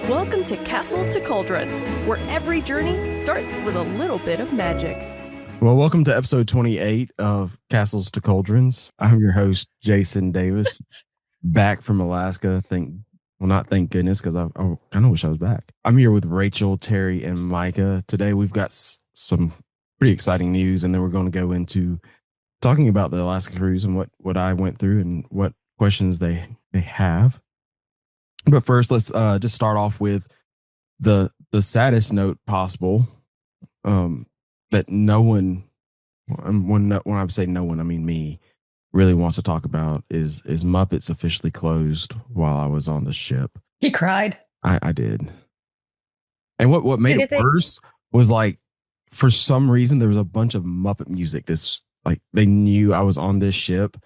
Welcome to Castles to Cauldrons, where every journey starts with a little bit of magic. Well, welcome to episode 28 of Castles to Cauldrons. I'm your host, Jason Davis, back from Alaska. Not thank goodness, because I kind of wish I was back. I'm here with Rachel, Terry, and Micah. Today, we've got some pretty exciting news, and then we're going to go into talking about the Alaska cruise and what I went through and what questions they have. But first, let's just start off with the saddest note possible. That no one, when I say no one, I mean me, really wants to talk about is Muppets officially closed while I was on the ship. He cried. I did. And what made it worse was, like, for some reason there was a bunch of Muppet music. They knew I was on this ship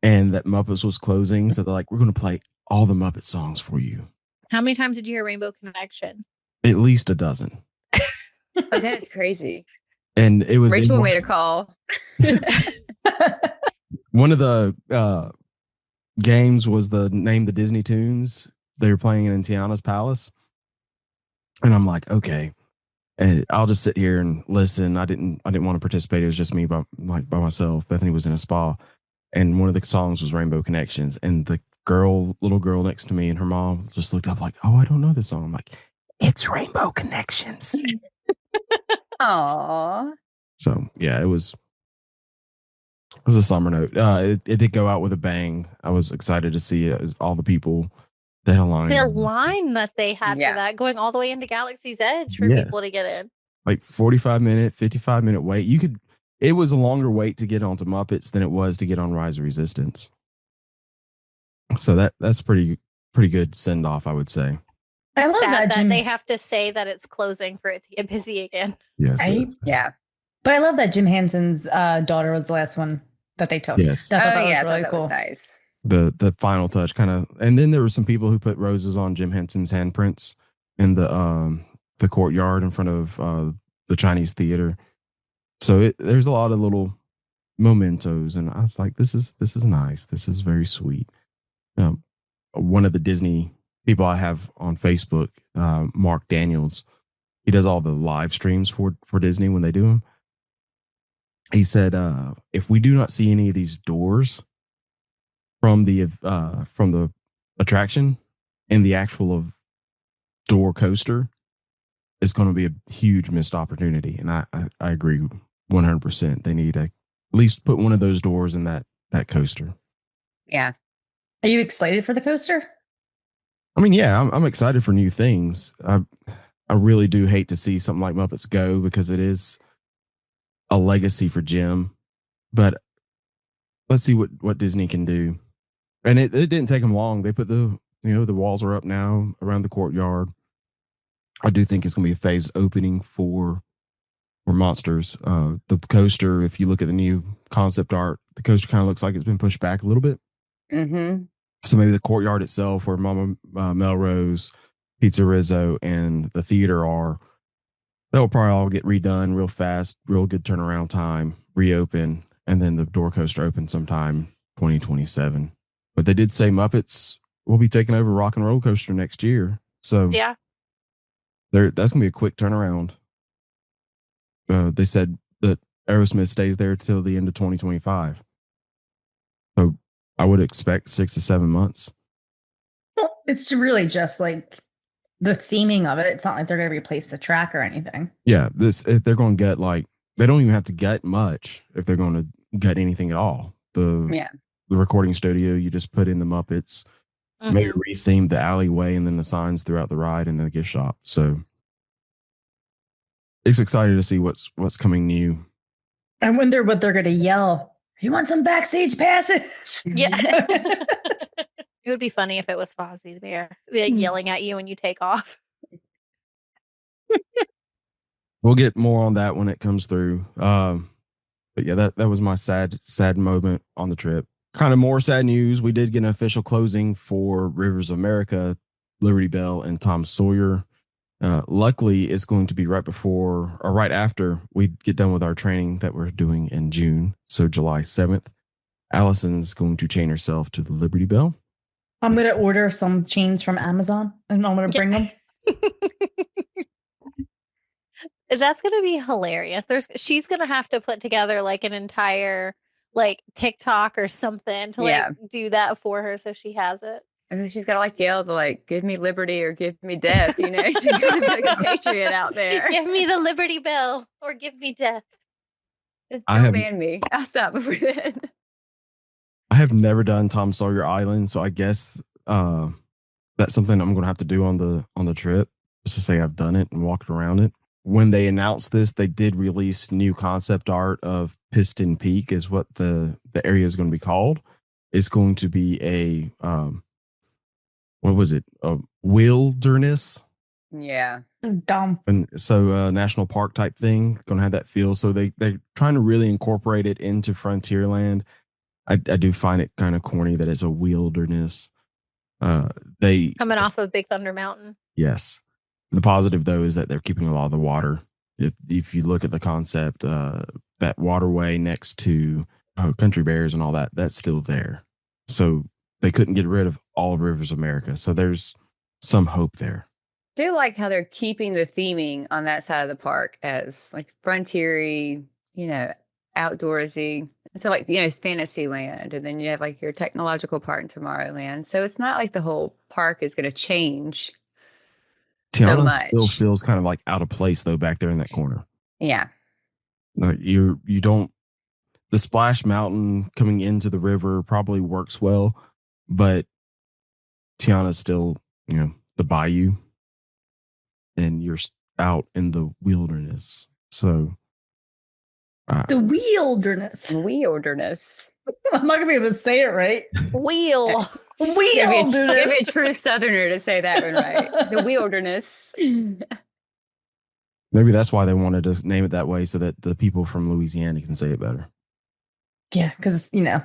and that Muppets was closing, so they're like, we're going to play all the Muppet songs for you. How many times did you hear Rainbow Connection? At least a dozen. Oh, that is crazy. And it was Rachel made a call. One of the games was the Name the Disney Tunes. They were playing in Tiana's Palace. And I'm like, okay, and I'll just sit here and listen. I didn't want to participate. It was just me by myself. Bethany was in a spa. And one of the songs was Rainbow Connections. And the little girl next to me and her mom just looked up like, oh, I don't know this song. I'm like, it's Rainbow Connections. Aww. So yeah, it was a summer note. It did go out with a bang. I was excited to see all the people that aligned. The line that they had for that, going all the way into Galaxy's Edge for people to get in. Like 45-minute, 55-minute wait. It was a longer wait to get onto Muppets than it was to get on Rise of Resistance. So that's pretty good send off, I would say. I love that they have to say that it's closing for it to get busy again. Yes. Right? Yeah. But I love that Jim Henson's daughter was the last one that they took. Yes. I thought that was really cool. Was nice. The final touch kind of, and then there were some people who put roses on Jim Henson's handprints in the courtyard in front of the Chinese theater. So there's a lot of little mementos, and I was like, this is nice. This is very sweet. One of the Disney people I have on Facebook, Mark Daniels, he does all the live streams for Disney when they do them. He said, if we do not see any of these doors from the attraction and the actual door coaster, it's going to be a huge missed opportunity. And I agree 100%. They need to at least put one of those doors in that coaster. Yeah. Are you excited for the coaster? I mean, yeah, I'm excited for new things. I really do hate to see something like Muppets go, because it is a legacy for Jim. But let's see what Disney can do. And it didn't take them long. They put the walls are up now around the courtyard. I do think it's going to be a phased opening for Monsters. The coaster, if you look at the new concept art, the coaster kind of looks like it's been pushed back a little bit. Mm-hmm. So maybe the courtyard itself, where Mama Melrose, Pizza Rizzo, and the theater are, they'll probably all get redone real fast, real good turnaround time, reopen, and then the door coaster open sometime 2027. But they did say Muppets will be taking over Rock and Roller Coaster next year. So yeah, that's going to be a quick turnaround. They said that Aerosmith stays there till the end of 2025. So I would expect 6 to 7 months. Well, it's really just like the theming of it. It's not like they're going to replace the track or anything. Yeah, if they're going to gut, they don't even have to gut much if they're going to gut anything at all. The recording studio, you just put in the Muppets, maybe retheme the alleyway, and then the signs throughout the ride and the gift shop. So it's exciting to see what's coming new. I wonder what they're going to yell. You want some backstage passes? Yeah. It would be funny if it was Fozzie there, yelling at you when you take off. We'll get more on that when it comes through. But yeah, that was my sad moment on the trip. Kind of more sad news. We did get an official closing for Rivers of America, Liberty Bell, and Tom Sawyer. Luckily, it's going to be right before or right after we get done with our training that we're doing in June. So July 7th, Allison's going to chain herself to the Liberty Bell. I'm gonna order some chains from Amazon and I'm gonna bring them. That's gonna be hilarious. She's gonna have to put together like an entire like TikTok or something to like Yeah. do that for her so she has it. And then she's got to like yell to like, give me liberty or give me death. You know, she's got to be like a patriot out there. Give me the Liberty Bell or give me death. Just I don't have- ban me. I'll stop before then. I have never done Tom Sawyer Island, so I guess that's something I'm going to have to do on the trip, just to say I've done it and walked around it. When they announced this, they did release new concept art of Piston Peak, is what the area is going to be called. It's going to be a what was it? A wilderness. Yeah. Dumb. And so national park type thing, going to have that feel. So they're trying to really incorporate it into Frontierland. I do find it kind of corny that it's a wilderness. They Coming off of Big Thunder Mountain. Yes. The positive though is that they're keeping a lot of the water. If you look at the concept, that waterway next to Country Bears and all that, that's still there. So they couldn't get rid of all of Rivers America. So there's some hope there. I do like how they're keeping the theming on that side of the park as like frontiery, you know, outdoorsy. So like, you know, it's Fantasyland, and then you have like your technological part in Tomorrowland. So it's not like the whole park is going to change. Tiana much. still feels kind of like out of place though back there in that corner. Yeah. Like you don't. The Splash Mountain coming into the river probably works well, but Tiana's still, you know, the bayou, and you're out in the wilderness. So The wilderness. Wilderness. I'm not gonna be able to say it right. Wheel. Give Wilderness. me a true Southerner to say that one right. The wilderness. maybe that's why they wanted to name it that way, so that the people from Louisiana can say it better. Yeah, because you know,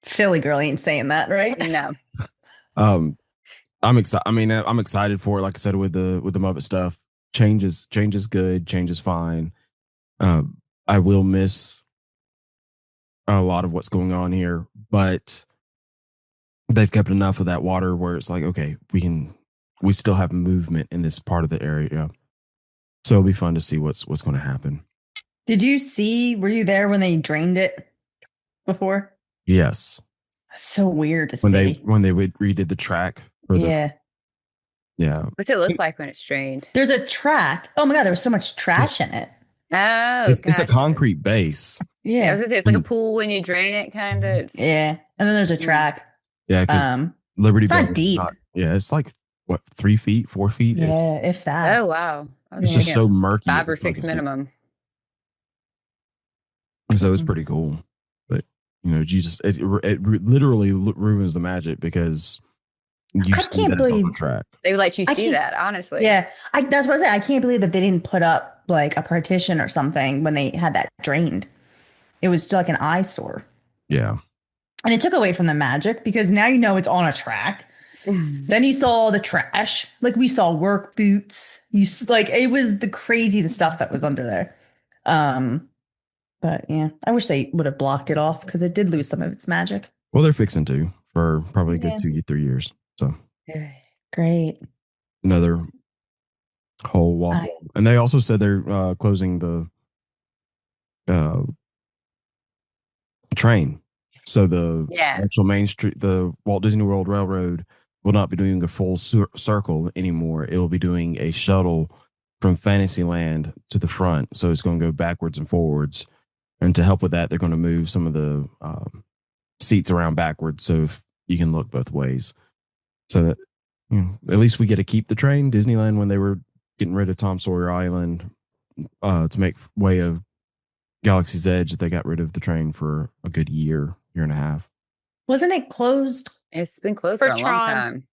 Philly girl ain't saying that, right? No. I'm excited. I mean, I'm excited for it. Like I said, with the Muppet stuff, change is good. Change is fine. I will miss a lot of what's going on here, but they've kept enough of that water where it's like, okay, we still have movement in this part of the area. So it'll be fun to see what's going to happen. Did you see? Were you there when they drained it before? Yes. That's so weird to When see. they redid the track for Yeah. yeah. What's it look like when it's drained? There's a track. Oh my god, there was so much trash in it. Oh, It's a gotcha. concrete base. Yeah, Yeah. it's like a pool when you drain it, kind of. Yeah. And then there's a track. Yeah, because Liberty it's not Bell is deep. yeah, it's like what, 3 feet, 4 feet. Yeah, if that. Oh wow, I was It's just thinking so murky. 5 or It's like 6 it's- minimum. So it's pretty cool. But you know, it literally ruins the magic because you I see can't that's on the believe- track. They would let you I see can't- that, honestly. Yeah. That's what I said. I can't believe that they didn't put up like a partition or something when they had that drained. It was just like an eyesore. Yeah. And it took away from the magic because now you know it's on a track. Then you saw all the trash. Like we saw work boots. Like it was the stuff that was under there. But yeah, I wish they would have blocked it off because it did lose some of its magic. Well, they're fixing to for probably a good Yeah. 2-3 years. So Great. another whole walk. I- And they also said they're closing the train. So the Yeah. actual Main Street, the Walt Disney World Railroad will not be doing a full circle anymore. It will be doing a shuttle from Fantasyland to the front. So it's going to go backwards and forwards. And to help with that, they're going to move some of the seats around backwards so you can look both ways. So that, you know, at least we get to keep the train. Disneyland, when they were getting rid of Tom Sawyer Island to make way of Galaxy's Edge, they got rid of the train for a good year and a half. Wasn't it closed? It's been closed For for a long Tron. time.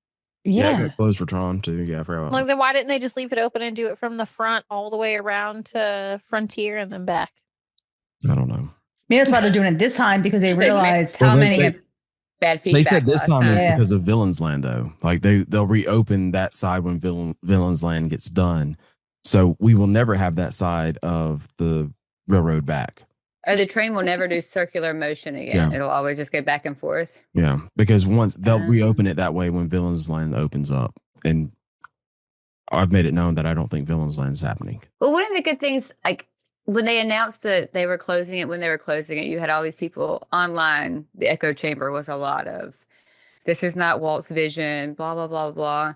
It Yeah. got closed for Tron too. Yeah, I forgot. Like, then why didn't they just leave it open and do it from the front all the way around to Frontier and then back? I don't know. Maybe that's why they're doing it this time because they They may- realized Well, how they- many. they- Bad feedback. They said this last time is Yeah. because of Villains Land, though. Like they'll reopen that side when Villains Land gets done. So we will never have that side of the railroad back. Oh, the train will never do circular motion again. Yeah. It'll always just go back and forth. Yeah, because once they'll reopen Um, it that way when Villains Land opens up, and I've made it known that I don't think Villains Land is happening. Well, one of the good things, like when they announced that they were closing it, when they were closing it, you had all these people online. The echo chamber was a lot of, this is not Walt's vision, blah, blah, blah, blah.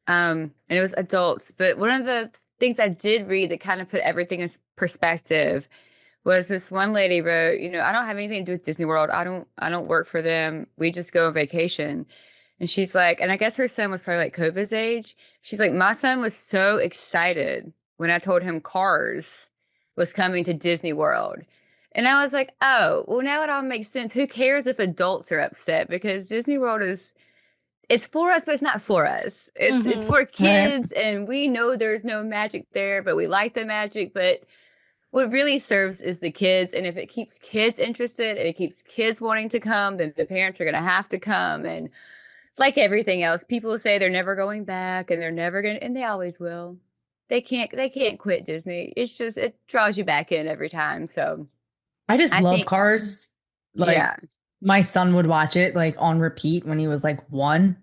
And it was adults. But one of the things I did read that kind of put everything in perspective was this one lady wrote, I don't have anything to do with Disney World. I don't work for them. We just go on vacation. And she's like, and I guess her son was probably like COVID's age. She's like, my son was so excited when I told him Cars was coming to Disney World. And I was like, oh, well, now it all makes sense. Who cares if adults are upset? Because Disney World it's for us, but it's not for us. It's Mhm. for kids, and we know there's no magic there, but we like the magic. But what really serves is the kids. And if it keeps kids interested and it keeps kids wanting to come, then the parents are going to have to come. And like everything else, people say they're never going back and they're never going to, and they always will. They can't quit Disney. It's just, it draws you back in every time. So I just I love think, Cars. Like yeah. my son would watch it like on repeat when he was like 1,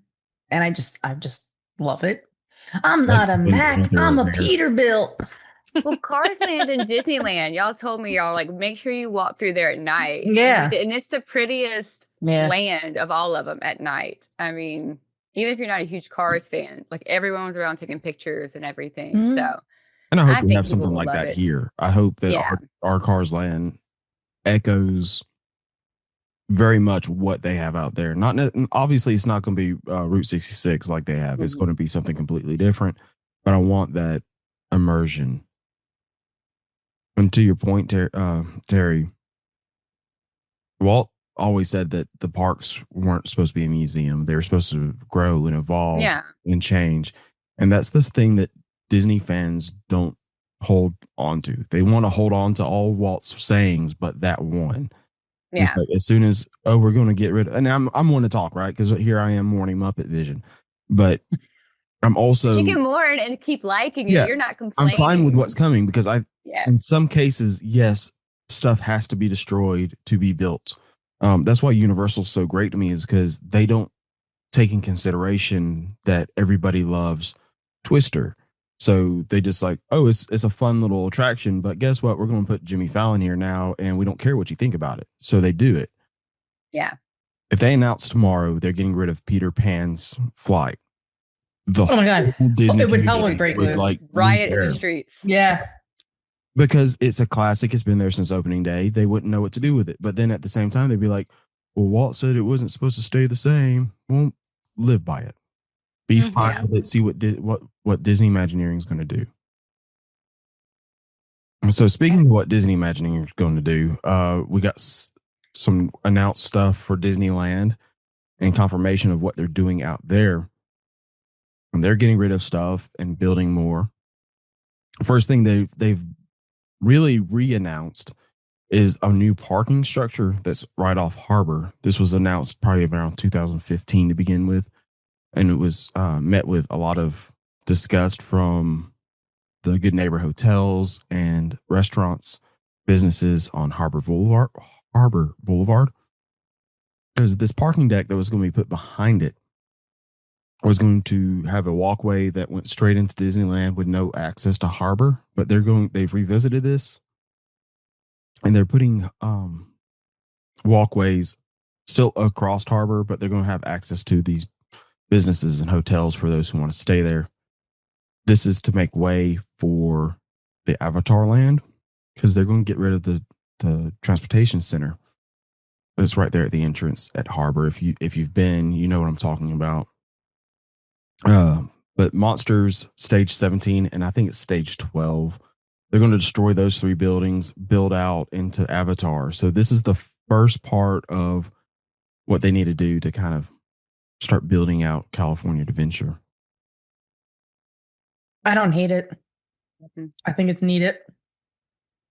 and I just love it. I'm That's not a the big Mac, panther I'm right a there. Peterbilt. Well, Cars Land and Disneyland, y'all told me y'all like make sure you walk through there at night. Yeah. And it's the prettiest Yeah. land of all of them at night. I mean, even if you're not a huge Cars fan, like everyone was around taking pictures and everything. Mhm. So And I hope I we think have people something will like love that it. here. I hope that Yeah. our Cars Land echoes very much what they have out there. Not obviously, it's not going to be Route 66 like they have. It's Mhm. going to be something completely different. But I want that immersion. And to your point, Terry, Walt always said that the parks weren't supposed to be a museum. They were supposed to grow and evolve Yeah. and change. And that's this thing that Disney fans don't hold on to. They want to hold on to all Walt's sayings, but that one. Yeah. It's like as soon as we're going to get rid of, and I'm going to talk right because here I am mourning Muppet Vision, but I'm also You can mourn and keep liking it. yeah You're not I'm complaining. fine with what's coming because Yeah. in some cases yes stuff has to be destroyed to be built. That's why Universal's so great to me is because they don't take in consideration that everybody loves Twister. So they just like, oh, it's a fun little attraction, but guess what? We're going to put Jimmy Fallon here now, and we don't care what you think about it. So they do it. Yeah. If they announce tomorrow they're getting rid of Peter Pan's flight, the Oh my God. whole Disney It would hell community would break would loose. like Riot in the there. streets. Yeah. Because it's a classic. It's been there since opening day. They wouldn't know what to do with it. But then at the same time, they'd be like, well, Walt said it wasn't supposed to stay the same. Won't live by it. Be Mhm. fine Yeah. with it. See what Disney Imagineering is going to do. So speaking of what Disney Imagineering is going to do, we got some announced stuff for Disneyland and confirmation of what they're doing out there. And they're getting rid of stuff and building more. First thing they've really re-announced is a new parking structure that's right off Harbor. This was announced probably around 2015 to begin with, and it was met with a lot of disgust from the Good Neighbor hotels and restaurants, businesses on Harbor Boulevard, because this parking deck that was going to be put behind it was going to have a walkway that went straight into Disneyland with no access to Harbor. But they've revisited this, and they're putting walkways still across Harbor, but they're going to have access to these businesses and hotels for those who want to stay there. This is to make way for the Avatar Land because they're going to get rid of the transportation center. It's right there at the entrance at Harbor. If you've been, you know what I'm talking about. But Monsters Stage 17 and I think it's Stage 12. They're going to destroy those 3 buildings, build out into Avatar. So this is the first part of what they need to do to kind of start building out California Adventure. I don't hate it. Mhm. I think it's needed.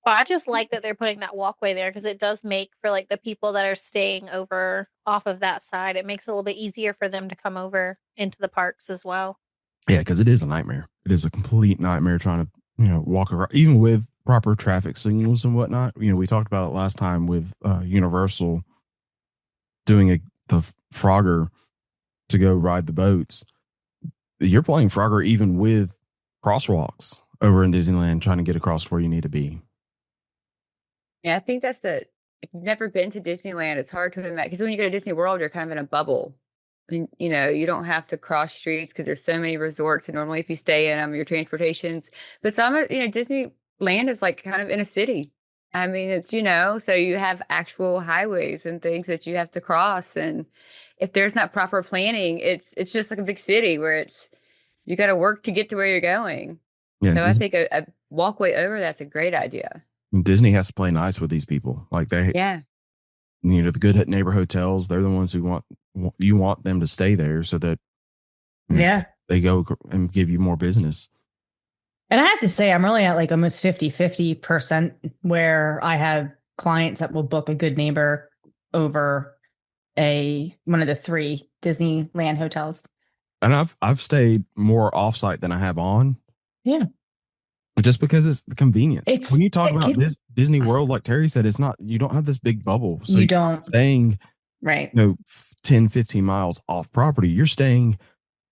Well, I just like that they're putting that walkway there because it does make for like the people that are staying over off of that side. It makes it a little bit easier for them to come over into the parks as well. Yeah, because it is a nightmare. It is a complete nightmare trying to walk around, even with proper traffic signals and whatnot. We talked about it last time with Universal doing the Frogger to go ride the boats. You're playing Frogger even with crosswalks over in Disneyland, trying to get across where you need to be. Yeah, I think that's if you've never been to Disneyland, it's hard to imagine because when you go to Disney World, you're kind of in a bubble. And, you don't have to cross streets because there's so many resorts. And normally, if you stay in them, your transportation's. But Disneyland is like kind of in a city. I mean, it's so you have actual highways and things that you have to cross. And if there's not proper planning, it's just like a big city where you got to work to get to where you're going. Yeah, So I think a walkway over that's a great idea. Disney has to play nice with these people. Like Yeah. The good neighbor hotels, they're the ones who you want them to stay there so that they go and give you more business. And I have to say, I'm really at like almost 50% where I have clients that will book a good neighbor over one of the 3 Disneyland hotels. And I've stayed more offsite than I have on. Yeah. Just because it's the convenience. When you talk about Disney World, like Terry said, you don't have this big bubble. So you don't staying right 10, 15 miles off property. You're staying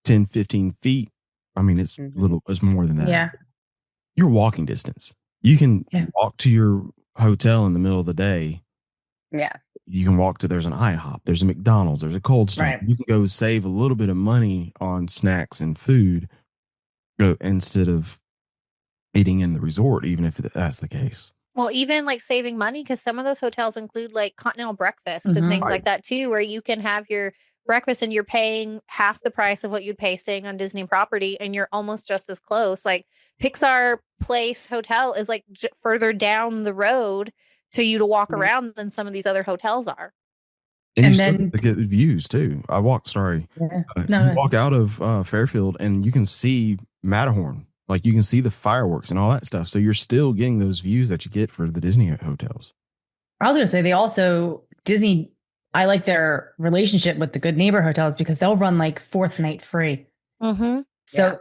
10, 15 feet. I mean, it's it's more than that. Yeah. You're walking distance. You can walk to your hotel in the middle of the day. Yeah. You can walk there's an IHOP, there's a McDonald's, there's a Cold Stone. Right. You can go save a little bit of money on snacks and food instead of eating in the resort, even if that's the case. Well, even like saving money, because some of those hotels include like continental breakfast and things like that too, where you can have your breakfast and you're paying half the price of what you'd pay staying on Disney property, and you're almost just as close. Like Pixar Place Hotel is like further down the road to you to walk around than some of these other hotels are. And then to get views too. You walk out of Fairfield and you can see Matterhorn. Like you can see the fireworks and all that stuff. So you're still getting those views that you get for the Disney hotels. I was going to say they also Disney. I like their relationship with the Good Neighbor hotels because they'll run like 4th night free. Mm-hmm. So,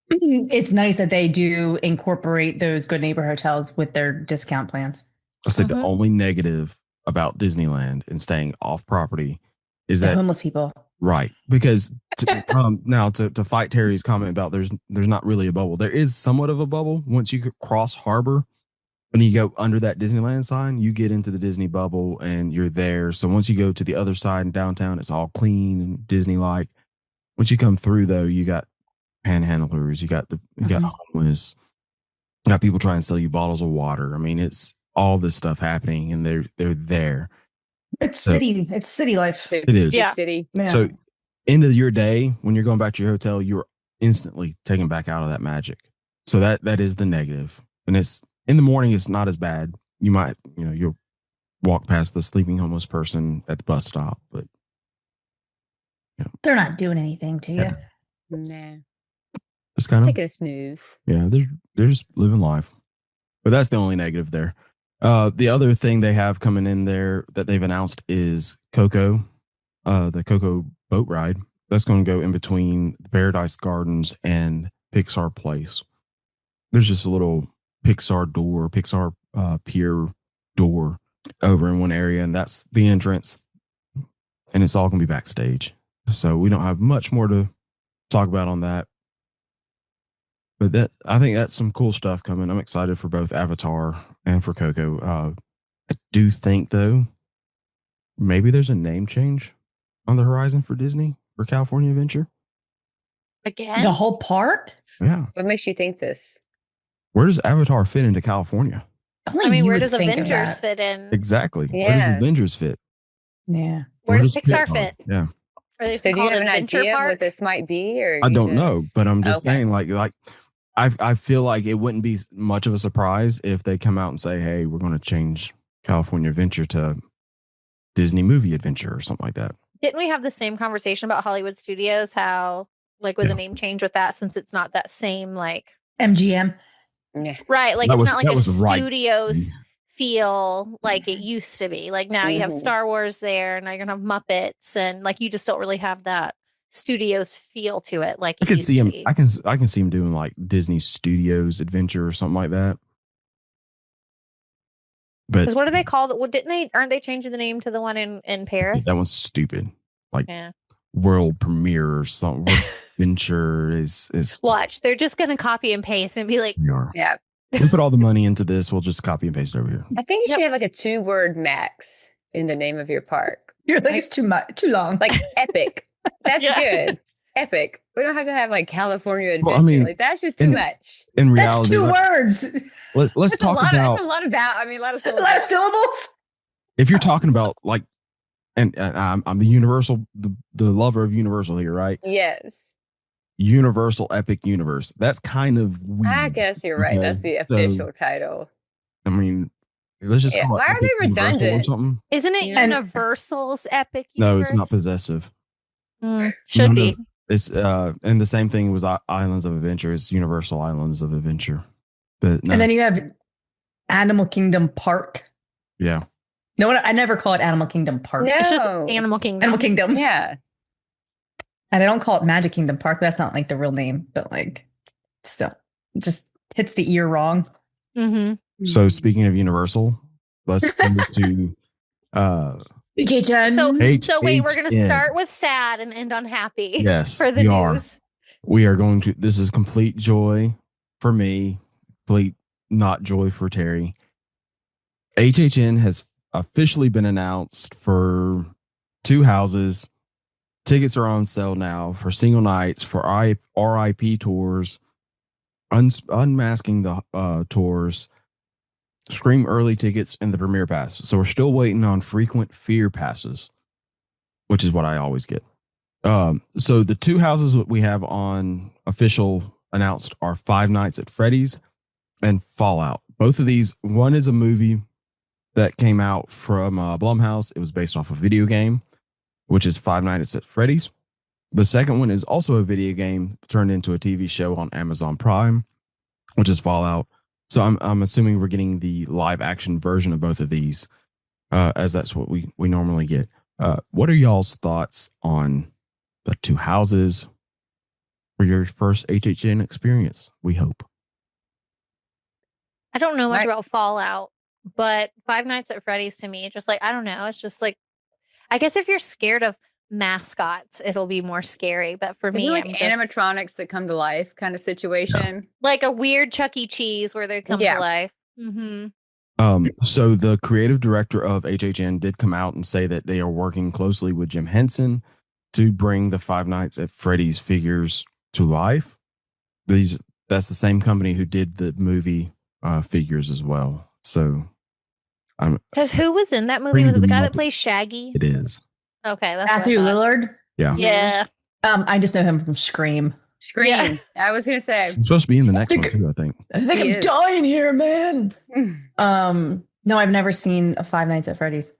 it's nice that they do incorporate those Good Neighbor hotels with their discount plans. I said the only negative about Disneyland and staying off property is that homeless people. Right. Because to fight Terry's comment about there's not really a bubble. There is somewhat of a bubble. Once you cross harbor and you go under that Disneyland sign, you get into the Disney bubble and you're there. So once you go to the other side in downtown, it's all clean and Disney-like. Once you come through though, you got panhandlers, you got homeless, you got people trying to sell you bottles of water. I mean, it's all this stuff happening and they're there. It's city life. It is. Yeah. City. Yeah. So end of your day, when you're going back to your hotel, you're instantly taken back out of that magic. So that is the negative. And it's in the morning, it's not as bad. You might, you'll walk past the sleeping homeless person at the bus stop, but they're not doing anything to you. Nah. It's kind of taking a snooze. Yeah, they're just living life. But that's the only negative there. The other thing they have coming in there that they've announced is Coco, the Coco boat ride. That's going to go in between the Paradise Gardens and Pixar Place. There's just a little Pixar pier door over in one area, and that's the entrance. And it's all going to be backstage. So we don't have much more to talk about on that. But I think that's some cool stuff coming. I'm excited for both Avatar and for Coco. I do think, though, maybe there's a name change on the horizon for Disney for California Adventure. Again? The whole park? Yeah. What makes you think this? Where does Avatar fit into California? Where does Avengers fit in? Exactly. Yeah. Where does Avengers fit? Yeah. Where does Pixar fit? Yeah. So do you have an idea what this might be? Or I don't know, but I'm just saying, like I feel like it wouldn't be much of a surprise if they come out and say, hey, we're going to change California Adventure to Disney Movie Adventure or something like that. Didn't we have the same conversation about Hollywood Studios? How, like, with a name change with that, since it's not that same, like MGM. Yeah. Right. Like, it's not like a studios feel like it used to be. Like, now you have Star Wars there, and now you're going to have Muppets, and like, you just don't really have that Studios feel to it, like I it can used see to him. be. I can see him doing like Disney Studios Adventure or something like that. But Because what do they call it? Well, aren't they changing the name to the one in Paris? that one's stupid. Like Yeah. World Premiere or something. World Adventure is Watch, they're just gonna copy and paste and be like, we are. Yeah. We put all the money into this. We'll just copy and paste it over here. I think you Yep. should have like a 2-word max in the name of your park. You're like, it's too long. Like epic. That's Yeah. good. Epic. We don't have to have like California Adventure. Well, I mean, like that's just too much. In That's reality, 2 words. let's That's talk about that's a lot about. I mean, a lot of A syllables. lot of syllables. if you're talking about like, and I'm the Universal, the lover of Universal here, right? Yes. Universal Epic Universe. That's kind of weird. I guess you're right. That's the official title. I mean, let's just Yeah, call it why are Epic they Universal or redundant? something. isn't it Yeah. Universal's Epic No, it's not Universe? possessive. Should No, be. It's and the same thing was Islands of Adventure. It's Universal Islands of Adventure. But no, And then you have Animal Kingdom Park. yeah, No, I never call it Animal Kingdom Park. No. It's just Animal Kingdom. Animal Kingdom. Yeah. And I don't call it Magic Kingdom Park. That's not like the real name, but like still it just hits the ear wrong. Mm-hmm. So speaking of Universal, let's go to So wait, we're gonna HHN. start with sad and end on happy. Yes, for the we are. news. We are going to. This is complete joy for me. Complete not joy for Terry. HHN has officially been announced for 2 houses. Tickets are on sale now for single nights, for RIP tours, unmasking the tours, Scream early tickets, and the premiere pass. So we're still waiting on frequent fear passes, which is what I always get. So the 2 houses that we have on official announced are Five Nights at Freddy's and Fallout. Both of these, one is a movie that came out from Blumhouse. It was based off a video game, which is Five Nights at Freddy's. The second one is also a video game turned into a TV show on Amazon Prime, which is Fallout. So I'm assuming we're getting the live action version of both of these, as that's what we normally get. What are y'all's thoughts on the 2 houses for your first HHN experience? We hope. I don't know much Right. about Fallout, but Five Nights at Freddy's to me, just like I don't know. It's just like I guess if you're scared of mascots, it'll be more scary. But for Is me, it like I'm just animatronics that come to life kind of situation? Yes. like a weird Chuck E. Cheese where they come Yeah. to life. Mm-hmm. So the creative director of HHN did come out and say that they are working closely with Jim Henson to bring the Five Nights at Freddy's figures to life. That's the same company who did the movie figures as well. So Because who was in that movie? Bring Was it the the guy that Muppet. plays Shaggy? it is. Okay, that's Matthew what I thought. Lillard. Yeah. Yeah. I just know him from Scream. Scream. Yeah. I was gonna say. He's supposed to be in the next one too, I think. I think He I'm is. dying here, man. No, I've never seen a Five Nights at Freddy's.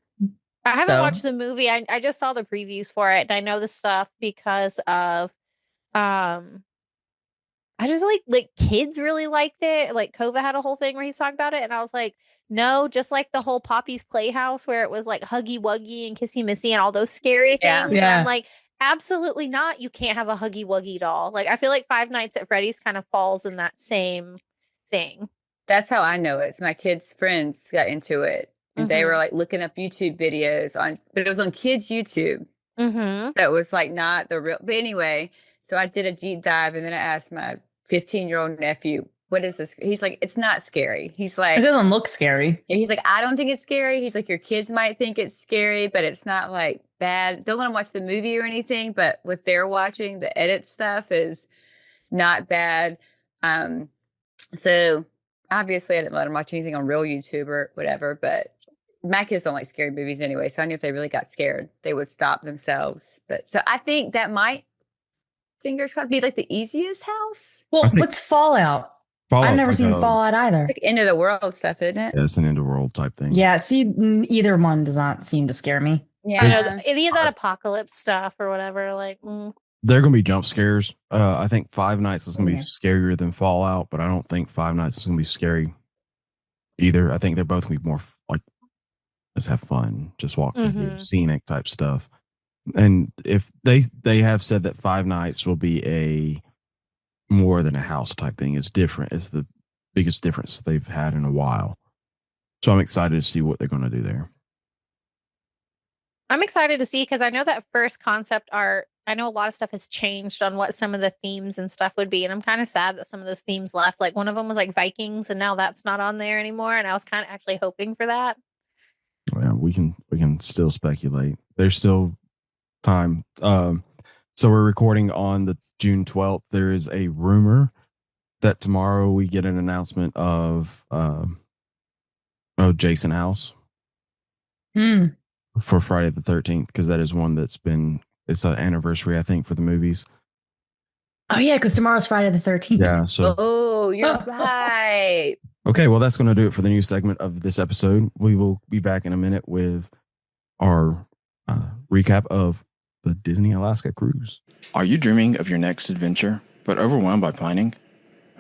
I haven't So- watched the movie. I just saw the previews for it, and I know the stuff because of I just like kids really liked it. Like Kova had a whole thing where he's talking about it, and I was like, no, just like the whole Poppy's Playhouse where it was like huggy wuggy and kissy missy and all those scary Yeah. things. And Yeah. I'm like, absolutely not. You can't have a huggy wuggy doll. Like I feel like Five Nights at Freddy's kind of falls in that same thing. That's how I know it. So my kids' friends got into it. And they Mhm. were like looking up YouTube videos on, but it was on kids' YouTube. Mm-hmm. That was like not the real. But anyway, so I did a deep dive and then I asked my 15-year-old nephew, what is this? He's like, it's not scary. He's It like, doesn't look scary. he's like, I don't think it's scary. He's like, your kids might think it's scary, but it's not like bad. Don't let them watch the movie or anything. But what they're watching, the edit stuff is not bad. So obviously I didn't let them watch anything on real YouTube or whatever, but my kids don't like scary movies anyway. So I knew if they really got scared, they would stop themselves. But so I think that might, fingers crossed, be like the easiest house. Well, I think- what's Fallout? Fallout's I've never like seen a- Fallout either. Like end of the world stuff, isn't it? Yeah, it's an end of world type thing. Yeah, see, either one does not seem to scare me. I know any of that apocalypse stuff or whatever. Like, They're gonna be jump scares. I think Five Nights is gonna be Yeah. scarier than Fallout, but I don't think Five Nights is gonna be scary either. I think they're both gonna be more like let's have fun, just walk through Mhm. scenic type stuff. And if they have said that 5 nights will be a more than a house type thing. It's different. It's the biggest difference they've had in a while. So I'm excited to see what they're going to do there. I'm excited to see because I know that first concept art, I know a lot of stuff has changed on what some of the themes and stuff would be. And I'm kind of sad that some of those themes left. Like one of them was like Vikings, and now that's not on there anymore. And I was kind of actually hoping for that. Yeah, we can still speculate. There's still time. So we're recording on the June 12th. There is a rumor that tomorrow we get an announcement of Jason House for Friday the 13th, because that is one that's been, it's an anniversary, I think, for the movies. Oh yeah, because tomorrow's Friday the 13th. Yeah. So you're right. Okay, well, that's going to do it for the new segment of this episode. We will be back in a minute with our recap of the Disney Alaska cruise. Are you dreaming of your next adventure, but overwhelmed by planning?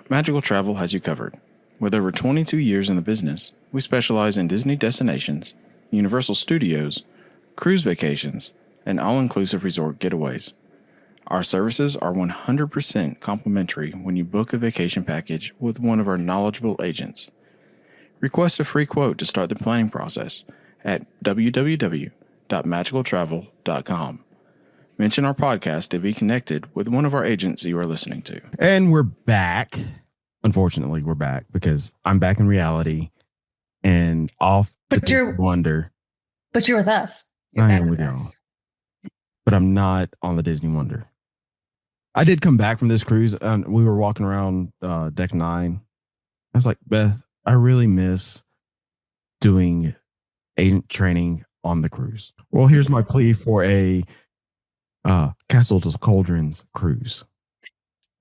Magical Travel has you covered. With over 22 years in the business, we specialize in Disney destinations, Universal Studios, cruise vacations, and all-inclusive resort getaways. Our services are 100% complimentary when you book a vacation package with one of our knowledgeable agents. Request a free quote to start the planning process at www.magicaltravel.com. Mention our podcast to be connected with one of our agents you are listening to. And we're back. Unfortunately, we're back because I'm back in reality and off the Wonder. But you're with us. I am with y'all. But I'm not on the Disney Wonder. I did come back from this cruise and we were walking around deck 9. I was like, Beth, I really miss doing agent training on the cruise. Well, here's my plea for a Castle to Cauldrons cruise.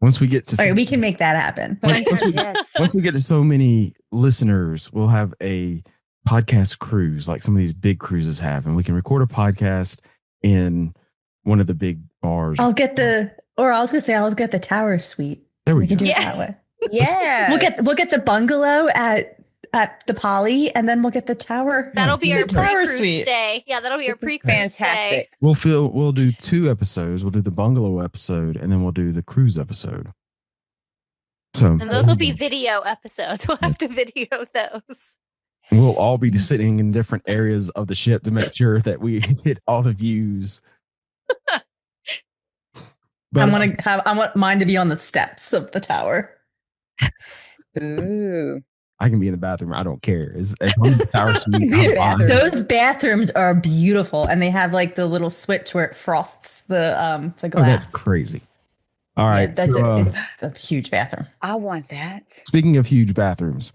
Once we get to, all right, we can make that happen. Once we get to so many listeners, we'll have a podcast cruise like some of these big cruises have, and we can record a podcast in one of the big bars. I'll get the Tower Suite. There we can go. do it that way. Yeah, we'll get the bungalow at the Poly, and then we'll get the tower. That'll be our Tower pre-cruise Suite. stay. Yeah, that'll be our pre-cruise stay. We'll do 2 episodes. We'll do the bungalow episode, and then we'll do the cruise episode. So, and those will be video episodes. We'll have to video those. We'll all be sitting in different areas of the ship to make sure that we hit all the views. But I want mine to be on the steps of the tower. Ooh. I can be in the bathroom. I don't care. It's the Tower Suite. Those bathrooms are beautiful, and they have like the little switch where it frosts the glass. Oh, that's crazy. All right, it's a huge bathroom. I want that. Speaking of huge bathrooms,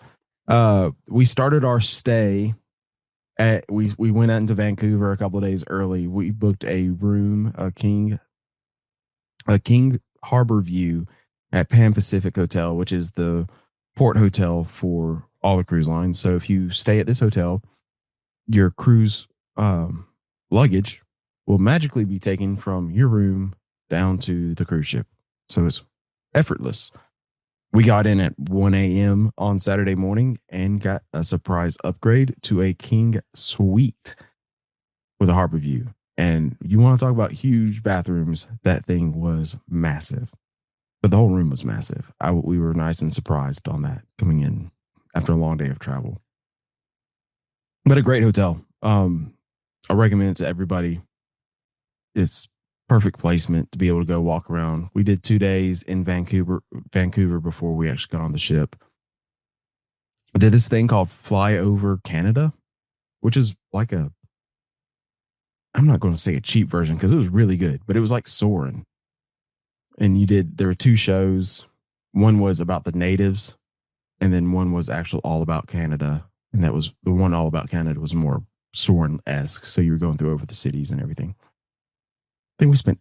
we started our stay we went out into Vancouver a couple of days early. We booked a room, a King Harbor View at Pan Pacific Hotel, which is the port hotel for all the cruise lines. So if you stay at this hotel, your cruise luggage will magically be taken from your room down to the cruise ship. So it's effortless. We got in at 1 a.m. on Saturday morning and got a surprise upgrade to a King Suite with a harbor view. And you want to talk about huge bathrooms, that thing was massive. But the whole room was massive. We were nice and surprised on that coming in after a long day of travel. But a great hotel. I recommend it to everybody. It's perfect placement to be able to go walk around. We did 2 days in Vancouver before we actually got on the ship. I did this thing called Fly Over Canada, which is like I'm not going to say a cheap version because it was really good, but it was like soaring. And there were 2 shows. One was about the natives, and then one was actual all about Canada. And that was the one all about Canada was more Soarin'-esque. So you were going through over the cities and everything. I think we spent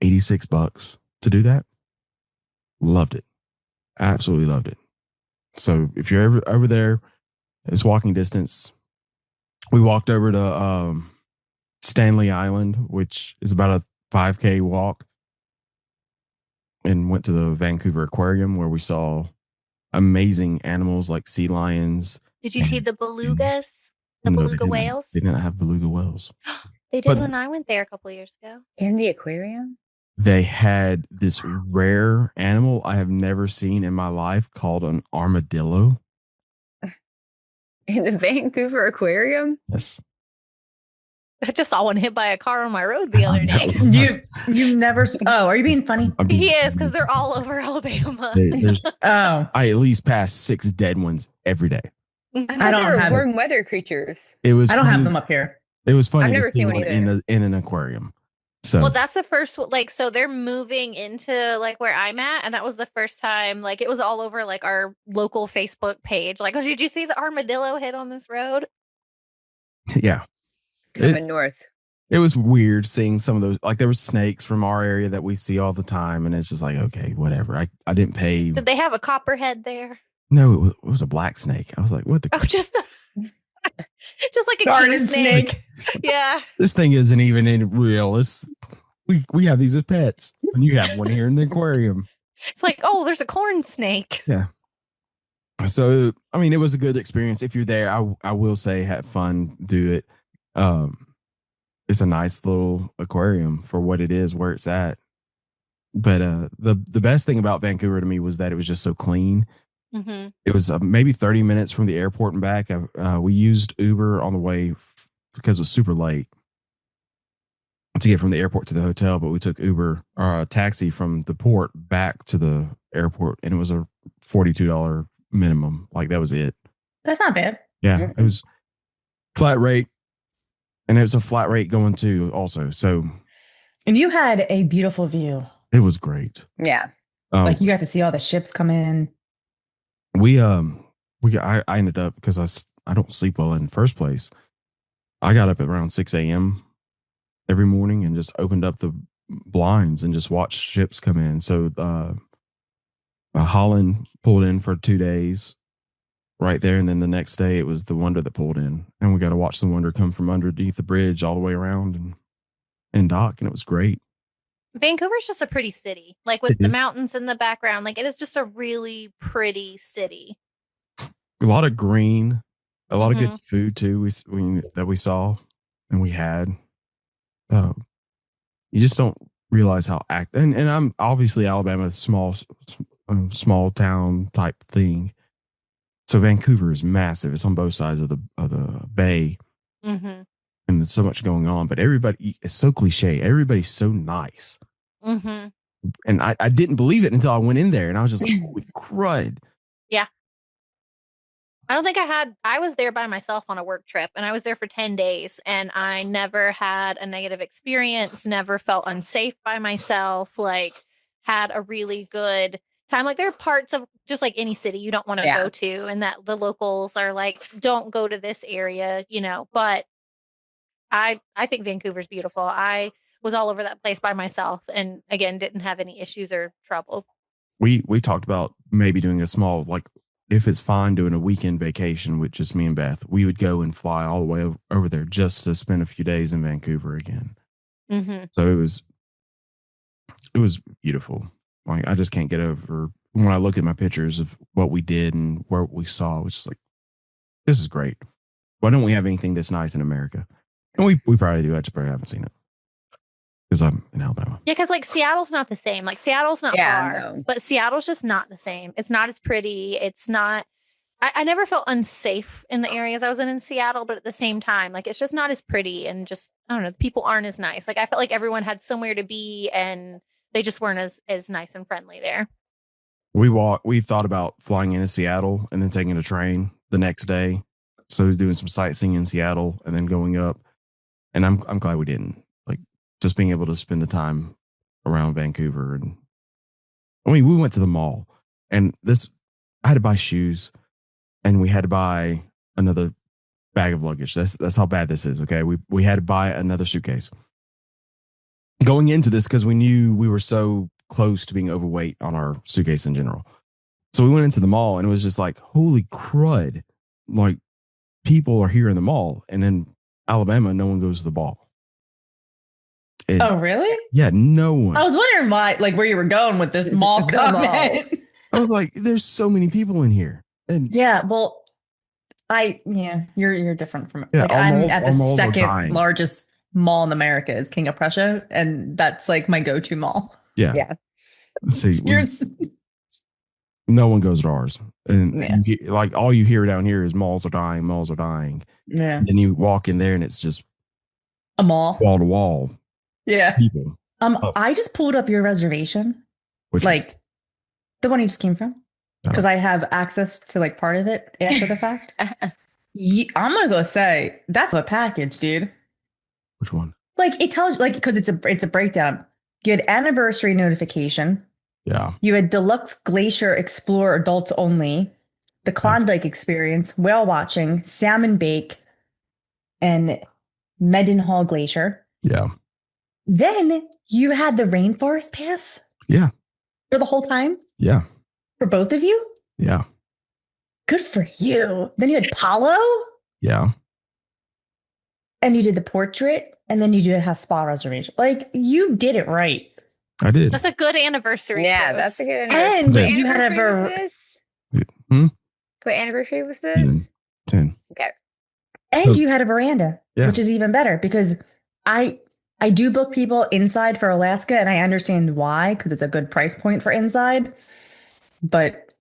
$86 to do that. Loved it. Absolutely loved it. So if you're ever over there, it's walking distance. We walked over to Stanley Island, which is about a 5K walk, and went to the Vancouver Aquarium where we saw amazing animals like sea lions. Did you see the belugas? The beluga whales? They didn't have beluga whales. They did But- when I went there a couple of years ago. In the aquarium? They had this rare animal I have never seen in my life called an armadillo. In the Vancouver aquarium? Yes. I just saw one hit by a car on my road the other day. You never. Oh, are you being funny? I'm being- He is, because they're all over Alabama. There's, Oh, I at least passed 6 dead ones every day. I I thought don't they were have- warm weather creatures. It was. I don't have funny- them up here. It was funny I've to never see seen one one either. in an aquarium. So Well, that's the first, like, so they're moving into like where I'm at, and that was the first time, like, it was all over like our local Facebook page. Like, oh, did you see the armadillo hit on this road? yeah, Coming It's- north. it was weird seeing some of those. Like there were snakes from our area that we see all the time, and it's just like, okay, whatever. I didn't pay. Did they have a copperhead there? No, it was a black snake. I was like, what the? Oh, just just like a Garden king snake. Yeah. This thing isn't even in real. We have these as pets, and you have one here in the aquarium. It's like, oh, there's a corn snake. So I mean, it was a good experience. If you're there, I will say, have fun, do it. It's a nice little aquarium for what it is, where it's at. But the best thing about Vancouver to me was that it was just so clean. Mm-hmm. It was maybe 30 minutes from the airport and back. We used Uber on the way because it was super late to get from the airport to the hotel, but we took Uber or a taxi from the port back to the airport, and it was a $42 minimum. Like that was it. That's not bad. Yeah, Mm-mm. it was flat rate, and it was a flat rate going to also. So And you had a beautiful view. it was great. Yeah. Like you got to see all the ships come in. I ended up, because I don't sleep well in the first place. I got up at around 6 a.m. every morning and just opened up the blinds and just watched ships come in. So Holland pulled in for 2 days right there, and then the next day it was the Wonder that pulled in, and we got to watch the Wonder come from underneath the bridge all the way around and dock, and it was great. Vancouver's just a pretty city. Like with It the is. mountains in the background, like it is just a really pretty city. A lot of green, a lot of Mm-hmm. good food too. That we saw and we had. You just don't realize how and I'm obviously Alabama, small town type thing. So Vancouver is massive. It's on both sides of the bay, Mm-hmm. and there's so much going on. But everybody, it's so cliche. Everybody's so nice, Mm-hmm. and I didn't believe it until I went in there, and I was just like, holy crud. I don't think I was there by myself on a work trip, and I was there for 10 days, and I never had a negative experience, never felt unsafe by myself, like had a really good time. Like there are parts of just like any city you don't want to Yeah. go to, and that the locals are like, don't go to this area, but I think Vancouver's beautiful. I was all over that place by myself, and again, didn't have any issues or trouble. We talked about maybe doing a small, like, if it's fine, doing a weekend vacation with just me and Beth. We would go and fly all the way over there just to spend a few days in Vancouver again. Mm-hmm. So it was beautiful. Like I just can't get over when I look at my pictures of what we did and where we saw. It was just like, this is great. Why don't we have anything this nice in America? And we probably do. I just probably haven't seen it because I'm in Alabama. Yeah, because like Seattle's not the same. Like Seattle's not Yeah, far, no. but Seattle's just not the same. It's not as pretty. It's not. I never felt unsafe in the areas I was in Seattle, but at the same time, like it's just not as pretty, and just I don't know. The people aren't as nice. Like I felt like everyone had somewhere to be, and they just weren't as nice and friendly there. We thought about flying into Seattle and then taking a train the next day. So doing some sightseeing in Seattle and then going up. And I'm glad we didn't. Like just being able to spend the time around Vancouver. And I mean, we went to the mall, and I had to buy shoes, and we had to buy another bag of luggage. That's how bad this is. Okay. We had to buy another suitcase going into this because we knew we were so close to being overweight on our suitcase in general. So we went into the mall, and it was just like, holy crud. Like people are here in the mall, and in Alabama, no one goes to the ball. And Oh, really? yeah, no one. I was wondering why, like, where you were going with this mall The mall. comment. I was like, there's so many people in here. And Yeah, well, you're different from Yeah, like our I'm malls- at our the malls are second dying. largest mall in America is King of Prussia, and that's like my go-to mall. Yeah. Yeah. Let's see. You're, No one goes to ours. And Yeah. like all you hear down here is malls are dying, malls are dying. yeah, And then you walk in there and it's just a mall. wall to wall Yeah. people. Oh. I just pulled up your reservation, Which like the one you just came from, Oh. because I have access to like part of it after the fact. I'm gonna go say that's a package, dude. which one? Like it tells, like, because it's a breakdown. You had anniversary notification. Yeah. You had Deluxe Glacier Explorer adults only, the Klondike Experience, whale watching, salmon bake, and Mendenhall Glacier. Yeah. Then you had the Rainforest Pass. Yeah. For the whole time? Yeah. For both of you? Yeah. Good for you. Then you had Palo, Yeah. and you did the portrait, and then you did a spa reservation. Like, you did it right. I did. That's a good anniversary. Yeah, cruise. that's a good And anniversary. you had What a anniversary was this? Hmm? What anniversary was this? 10. Okay. And So- you had a veranda, Yeah. which is even better because I do book people inside for Alaska, and I understand why, because it's a good price point for inside. But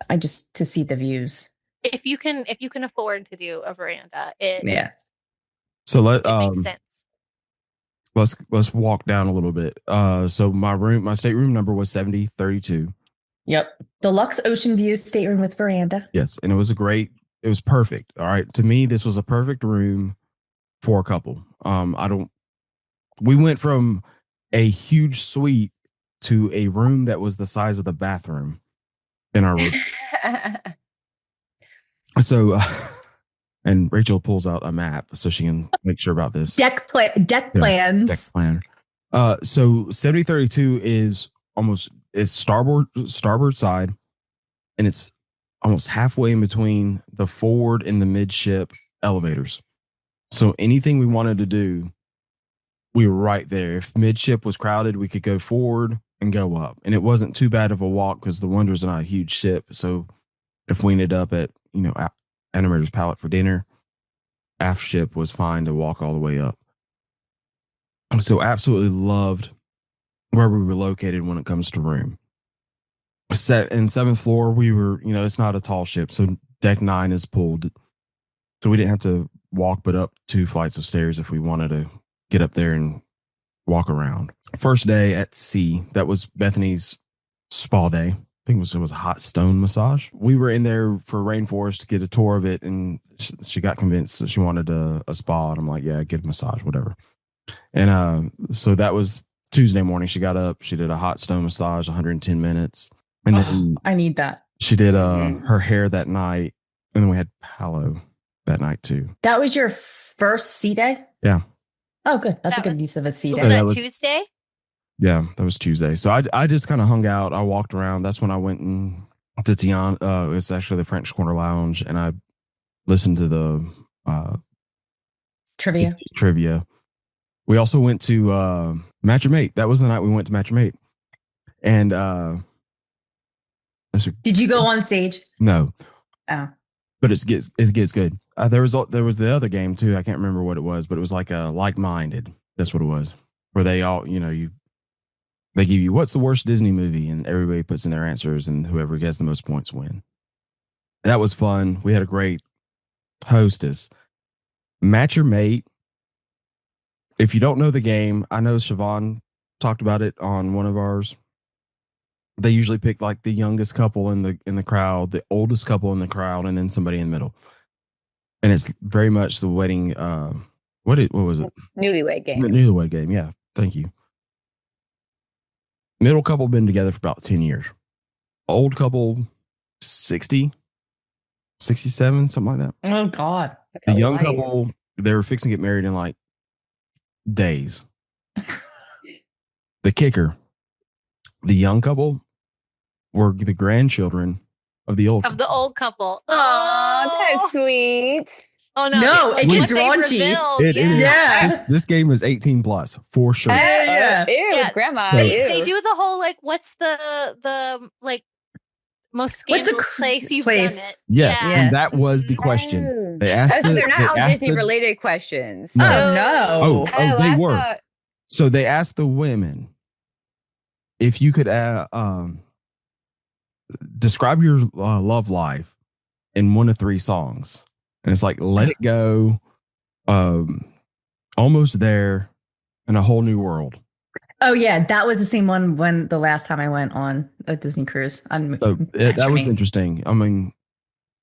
I just to see the views. If you can afford to do a veranda, it So makes sense. let's walk down a little bit. So my stateroom number was 7032. Yep. Deluxe ocean view stateroom with veranda. Yes, and it was perfect. All right. To me, this was a perfect room for a couple. We went from a huge suite to a room that was the size of the bathroom in our room. So and Rachel pulls out a map so she can make sure about this. Deck plans. Deck plan. So 7032 is it's starboard side, and it's almost halfway in between the forward and the midship elevators. So anything we wanted to do, we were right there. If midship was crowded, we could go forward and go up. And it wasn't too bad of a walk because the Wonder's not a huge ship. So if we ended up at, Animator's Palette for dinner, aft ship was fine to walk all the way up. So absolutely loved where we were located when it comes to room. Set in 7th floor, we were, it's not a tall ship. So deck 9 is pulled. So we didn't have to walk but up 2 flights of stairs if we wanted to get up there and walk around. First day at sea, that was Bethany's spa day. I think it was a hot stone massage. We were in there for Rainforest to get a tour of it, and she got convinced that she wanted a spa. And I'm like, yeah, get a massage, whatever. And so that was Tuesday morning. She got up, she did a hot stone massage, 110 minutes. And then I need that. she did her hair that night. And then we had Palo that night too. That was your first sea day? Yeah. Oh, good. That's That a good was- use of a sea Was day. that that was- Tuesday? Yeah, that was Tuesday. So I just kind of hung out. I walked around. That's when I went to Tiana. It's actually the French Corner Lounge, and I listened to the trivia. We also went to Match Your Mate. That was the night we went to Match Your Mate. And Did you go on stage? no, Oh. but it gets good. There was the other game too. I can't remember what it was, but it was like a like-minded. That's what it was. Where they all, they give you what's the worst Disney movie, and everybody puts in their answers, and whoever gets the most points win. That was fun. We had a great hostess. Match Your Mate. If you don't know the game, I know Siobhan talked about it on one of ours. They usually pick like the youngest couple in the crowd, the oldest couple in the crowd, and then somebody in the middle. And it's very much the wedding. What was it? Newlywed game. Newlywed game. Yeah. Thank you. Middle couple been together for about 10 years. Old couple, 60, 67, something like that. Oh, God. The young couple, they were fixing to get married in like days. The kicker, the young couple were the grandchildren of the old Of the old couple. Oh, that's sweet. Oh no! No, Like, it what gets they raunchy. revealed, It is. Yeah. This game is 18 plus for sure. Yeah. Ew, Yeah. grandma. So- They Ew. do the whole like, what's the like most What's the scandalous place you've place? done it? Yes, Yeah. and that was the question. Oh. They asked Oh, so they're they not all asked Disney related questions. No. Oh no. Oh, they I were. thought. So they asked the women if you could describe your love life in 1 to 3 songs, and it's like "Let It Go," "Almost There," and "A Whole New World." Oh yeah, that was the same one when the last time I went on a Disney cruise. So that was interesting. I mean,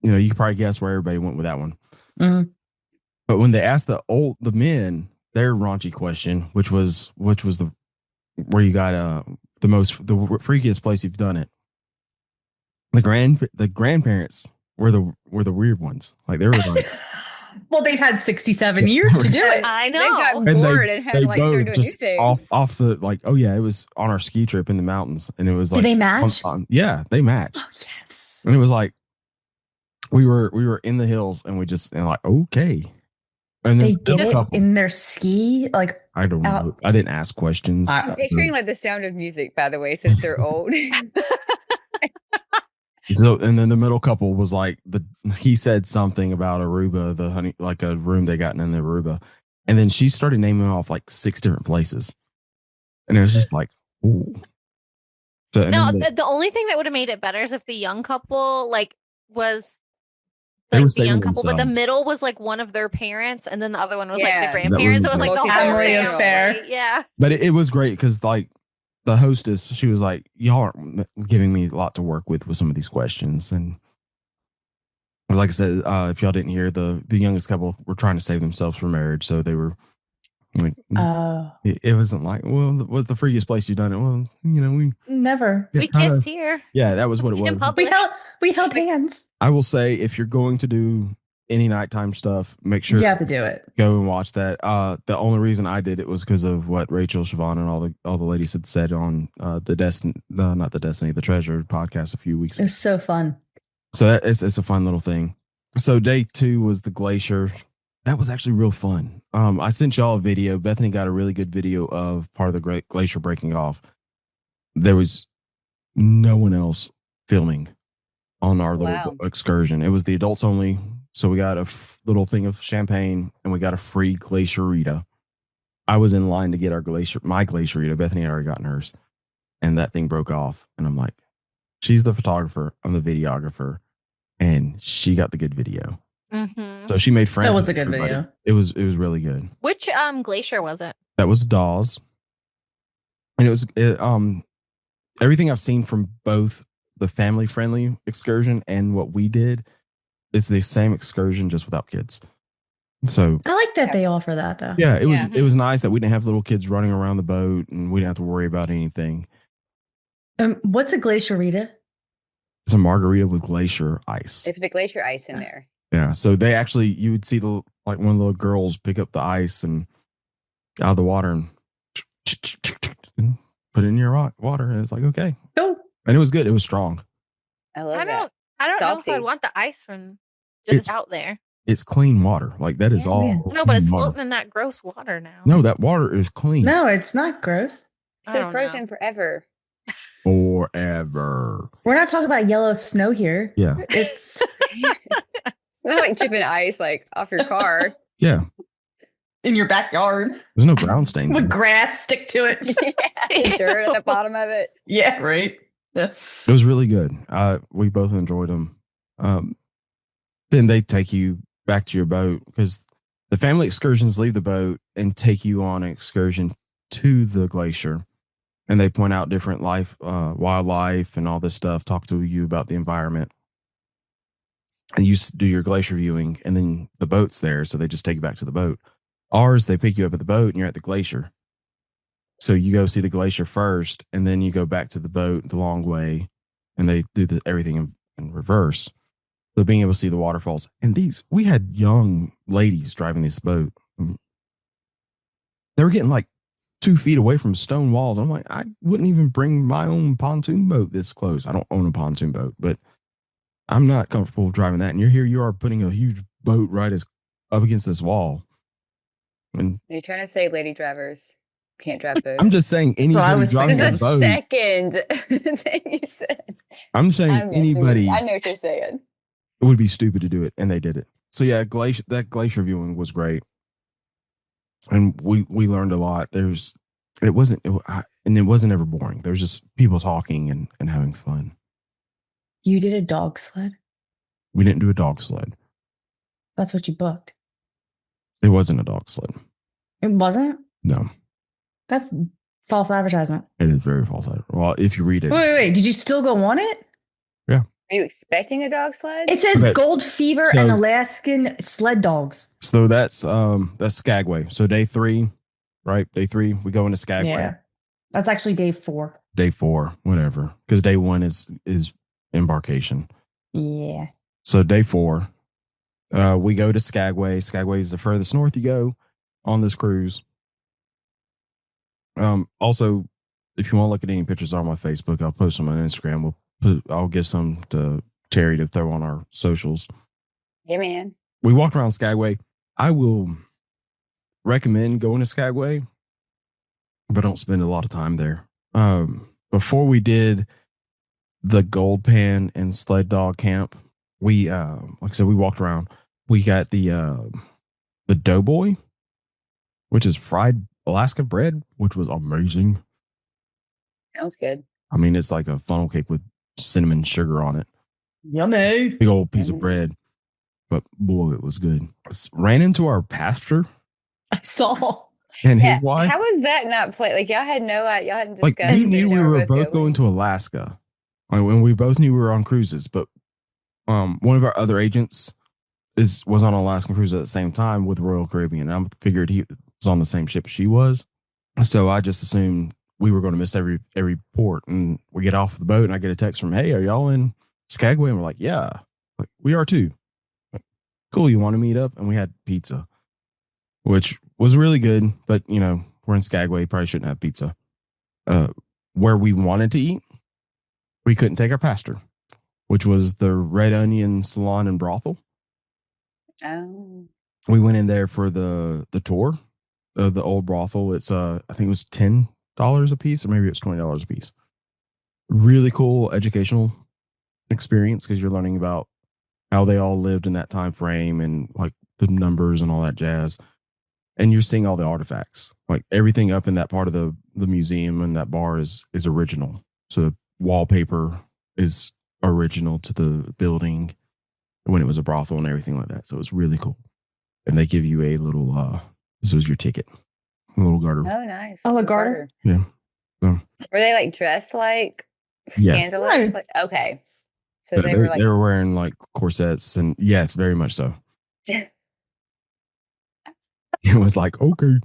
you could probably guess where everybody went with that one. Mhm. But when they asked the men their raunchy question, which was the where you got the freakiest place you've done it, the grandparents were the weird ones. Like they were like, Well, they've had 67 years to do it. I They've gotten know. and bored and had to like start doing new things. off the like, oh yeah, it was on our ski trip in the mountains, and it was like, Did they match? Yeah, they matched. Oh yes. And it was like we were in the hills, and we just and like okay, and They then did it couple, in their ski, like I don't out- know. I didn't ask questions. I'm picturing like The Sound of Music, by the way, since they're old. So, and then the middle couple was like he said something about Aruba, the honey, like a room they gotten in the Aruba, and then she started naming off like 6 different places, and it was just like, ooh. So, No, the only thing that would have made it better is if the young couple was They were like the saving young couple, but the themselves. middle was like one of their parents, and then the other one was like Yeah. the That grandparents. It was like the whole Family family affair. Yeah. but it was great because like the hostess, she was like, y'all aren't giving me a lot to work with some of these questions, and like I said, if y'all didn't hear, the youngest couple were trying to save themselves from marriage, so they were like, oh, it wasn't like, well, what's the freakiest place you've done it? Well, we never. yeah, We kinda- kissed here Yeah, that was what it was. in public. We held hands. I will say, if you're going to do any nighttime stuff, make sure You have to do it. go and watch that. The only reason I did it was because of what Rachel, Siobhan, and all the ladies had said on not the Treasure podcast a few weeks It ago. was so fun. So it's a fun little thing. So day 2 was the glacier. That was actually real fun. I sent y'all a video. Bethany got a really good video of part of the great glacier breaking off. There was no one else filming on our little excursion. It was the adults only. So we got a little thing of champagne, and we got a free glacierita. I was in line to get my glacierita. Bethany had already gotten hers, and that thing broke off. And I'm like, she's the photographer, I'm the videographer, and she got the good video. Mm-hmm. So she made friends. That was with a good everybody. video. It was really good. Which glacier was it? That was Dawes, and it was everything I've seen from both the family friendly excursion and what we did. It's the same excursion, just without kids. So I like that they offer that though. yeah, it was nice that we didn't have little kids running around the boat, and we didn't have to worry about anything. What's a glacierita? It's a margarita with glacier ice. If the glacier ice in there. Yeah, so they actually, you would see one of the little girls pick up the ice and out of the water and put it in your water, and it's like, okay. Oh, And it was good. It was strong. I love I that. don't know if Salty. I'd want the ice from just It's- out there. It's clean water. Like that is Yeah, all. yeah. No, but it's clean water. floating in that gross water now. No, that water is clean. no, it's not gross. It's I been don't frozen know. forever. Forever. We're not talking about yellow snow here. Yeah. It's It's not like chipping ice like off your car. Yeah. in your backyard There's no brown stains. with grass stick to it. Yeah, dirt at the bottom of it. Yeah, right. Yeah. It was really good. We both enjoyed them. Then they take you back to your boat, because the family excursions leave the boat and take you on an excursion to the glacier, and they point out different wildlife and all this stuff, talk to you about the environment, and you do your glacier viewing, and then the boat's there, so they just take you back to the boat. Ours, they pick you up at the boat and you're at the glacier. So you go see the glacier first, and then you go back to the boat the long way, and they do everything in reverse. So being able to see the waterfalls. And we had young ladies driving this boat. They were getting like 2 feet away from stone walls. I'm like, I wouldn't even bring my own pontoon boat this close. I don't own a pontoon boat, but I'm not comfortable driving that. And you are putting a huge boat right up against this wall. And You're trying to say lady drivers can't drive boats. I'm just saying anybody was driving It's a the boat. second thing you said. I'm saying I'm messing with you. anybody I know what you're saying. would be stupid to do it, and they did it. So yeah, glacier viewing was great, and we learned a lot. It wasn't and it wasn't ever boring. There's just people talking and having fun. You did a dog sled? We didn't do a dog sled. That's what you booked. It wasn't a dog sled. It wasn't? No, That's false advertisement. it is very false. Well, if you read it, Wait. Did you still go on it? yeah. Are you expecting a dog sled? It says Okay. Gold Fever So- and Alaskan sled dogs. So that's Skagway. So day 3, right? Day 3, we go into Skagway. Yeah. That's actually day 4. Day 4, whatever, because day 1 is embarkation. Yeah. So day 4, we go to Skagway. Skagway is the furthest north you go on this cruise. Also, if you want to look at any pictures on my Facebook, I'll post them on Instagram. I'll give some to Terry to throw on our socials. Yeah, man. We walked around Skagway. I will recommend going to Skagway, but don't spend a lot of time there. Before we did the Gold Pan and Sled Dog Camp, we like I said, we walked around. We got the Doughboy, which is fried Alaska bread, which was amazing. Sounds good. I mean, it's like a funnel cake with cinnamon sugar on it. Yummy. Big old piece of Mhm. bread. But boy, it was good. Ran into our pastor I saw. and Yeah. his wife. How was that not play? Like y'all had no idea. Y'all hadn't Like discussed. we it, knew we y'all were both going to Alaska. Like when we both knew we were on cruises, but one of our other agents was on an Alaskan cruise at the same time with Royal Caribbean. I figured he was on the same ship she was. So I just assumed we were going to miss every port. And we get off the boat and I get a text from, "Hey, are y'all in Skagway?" And we're like, "Yeah." Like, "We are too." Like, "Cool, you want to meet up?" And we had pizza, which was really good. But, you know, we're in Skagway, probably shouldn't have pizza. Where we wanted to eat, we couldn't take our pastor, which was the Red Onion Salon and Brothel. Oh. We went in there for the tour of the old brothel. It's I think it was $10 a piece, or maybe it was $20 a piece. Really cool educational experience because you're learning about how they all lived in that time frame and like the numbers and all that jazz. And you're seeing all the artifacts. Like everything up in that part of the museum and that bar is original. So the wallpaper is original to the building when it was a brothel and everything like that. So it's really cool. And they give you a little this was your ticket. A little garter. Oh, nice. Oh, a Good garter? Yeah. So, Were they like dressed like Yes. scandalous? No. Like, okay. So they were like, were wearing like corsets and yes, very much so. It was like, okay.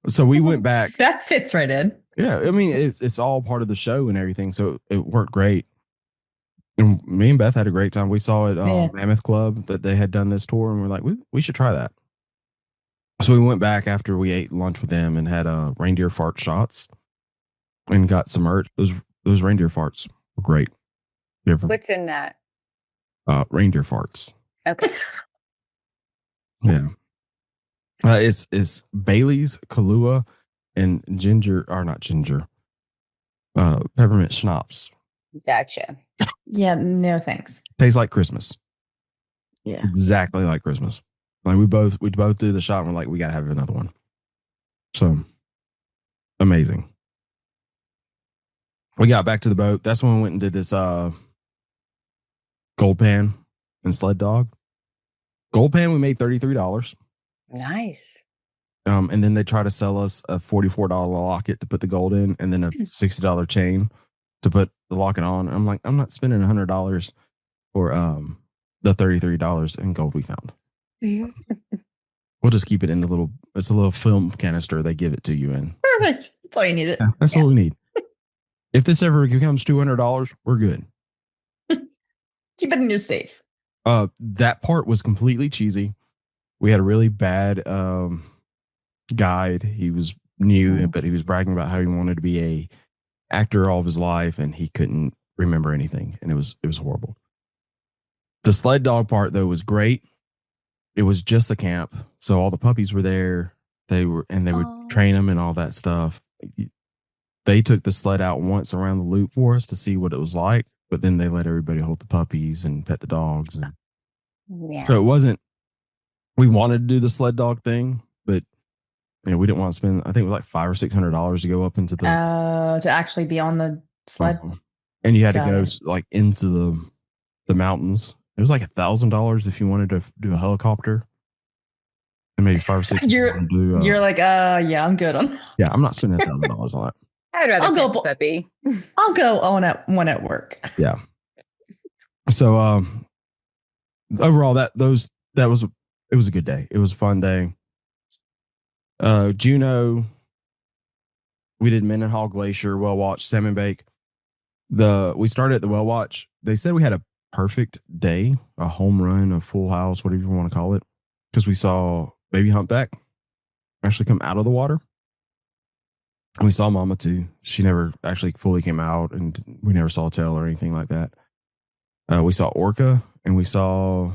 So we went back. That fits right in. Yeah, I mean it's all part of the show and everything, so it worked great. And me and Beth had a great time. We saw at Yeah. Mammoth Club that they had done this tour, and we're like, we should try that. So we went back after we ate lunch with them and had reindeer fart shots and got some merch. Those reindeer farts were great. You ever, what's in that? reindeer farts. Okay. Yeah. It's Bailey's, Kahlua, and peppermint schnapps. Gotcha. Yeah, no thanks. Tastes like Christmas. Yeah. Exactly like Christmas. Like we both did the shot and we're like, we gotta have another one. So amazing. We got back to the boat. That's when we went and did this Gold Pan and Sled Dog. Gold Pan, we made $33. Nice. And then they try to sell us a $44 locket to put the gold in, and then a $60 chain to put the locket on. I'm like, I'm not spending $100 for the $33 in gold we found. We'll just keep it in it's a little film canister they give it to you in. Perfect. That's all you needed. Yeah, that's what we need. If this ever becomes $200, we're good. Keep it in your safe. That part was completely cheesy. We had a really bad guide. He was new, but he was bragging about how he wanted to be a actor all of his life, and he couldn't remember anything, and it was horrible. The sled dog part though was great. It was just a camp, so all the puppies were there. They would train them and all that stuff. They took the sled out once around the loop for us to see what it was like, but then they let everybody hold the puppies and pet the dogs. And Yeah. So it wasn't. We wanted to do the sled dog thing, but we didn't want to spend. I think it was like $500 or $600 to go up into the. To actually be on the sled. And you had to Got go it. like into the mountains. It was like $1,000 if you wanted to do a helicopter, and maybe 5 or 6. You're like, yeah, I'm good on. Yeah, I'm not spending $1,000 on that. I'd rather I'll pet go the puppy. I'll go on one at work. Yeah. So overall, it was a good day. It was a fun day. Juneau, we did Mendenhall Glacier, Whale Watch, Salmon Bake. We started at the Whale Watch. They said we had a perfect day, a home run, a full house, whatever you want to call it, because we saw baby humpback actually come out of the water. And we saw Mama too. She never actually fully came out, and we never saw a tail or anything like that. We saw orca, and we saw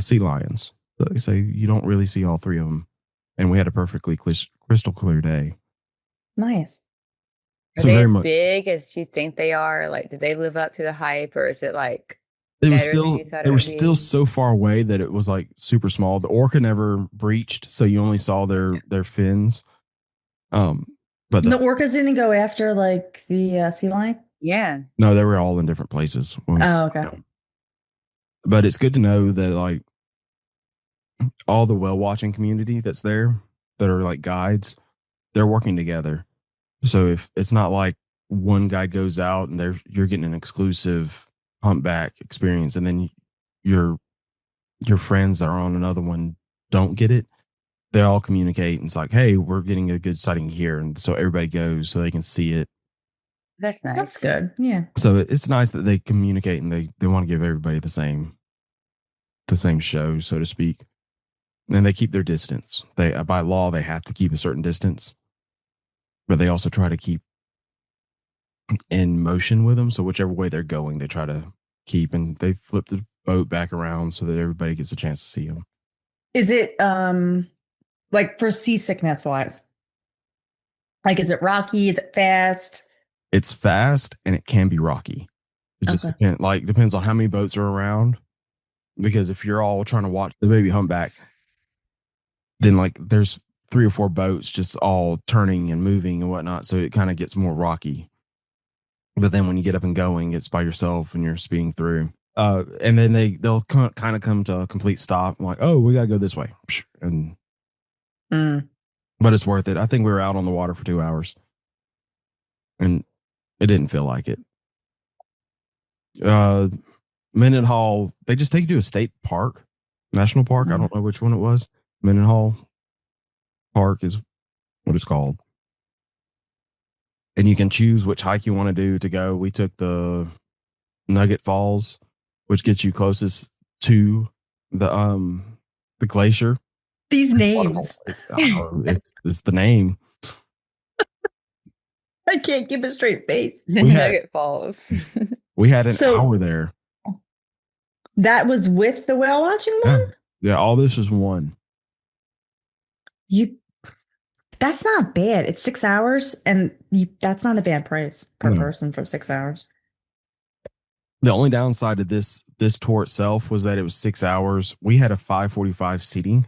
sea lions. So they say you don't really see all three of them. And we had a perfectly crystal clear day. Nice. Are they as big as you think they are? Like, did they live up to the hype, or is it like They better were still so far away that it was like super small. The orca never breached, so you only saw their fins. But the orcas didn't go after like the sea lion? Yeah. No, they were all in different places. Oh, okay. But it's good to know that like all the whale watching community that's there that are like guides, they're working together. So if it's not like one guide goes out and you're getting an exclusive humpback experience, and then your friends that are on another one don't get it, they all communicate and it's like, hey, we're getting a good sighting here, and so everybody goes so they can see it. That's nice. That's good. Yeah. So it's nice that they communicate and they want to give everybody the same show, so to speak. And they keep their distance. They by law they have to keep a certain distance, but they also try to keep in motion with them. So whichever way they're going, they try to keep, and they flip the boat back around so that everybody gets a chance to see them. Is it like for seasickness wise? Like, is it rocky? Is it fast? It's fast and it can be rocky. It just depends on how many boats are around. Because if you're all trying to watch the baby humpback, then like there's 3 or 4 boats just all turning and moving and whatnot. So it kind of gets more rocky. But then when you get up and going, it's by yourself and you're speeding through. And then they'll kind of come to a complete stop. I'm like, oh, we got to go this way. And but it's worth it. I think we were out on the water for 2 hours and it didn't feel like it. Mendenhall, they just take you to a state park, national park. I don't know which one it was. Mendenhall Park is what it's called. And you can choose which hike you want to do to go. We took the Nugget Falls, which gets you closest to the glacier. These names. It's the name. I can't keep a straight face. Nugget Falls. We had an hour there. That was with the whale watching one? Yeah, all this is one. That's not bad. It's 6 hours, and that's not a bad price per person for 6 hours. The only downside of this tour itself was that it was 6 hours. We had a 5:45 seating.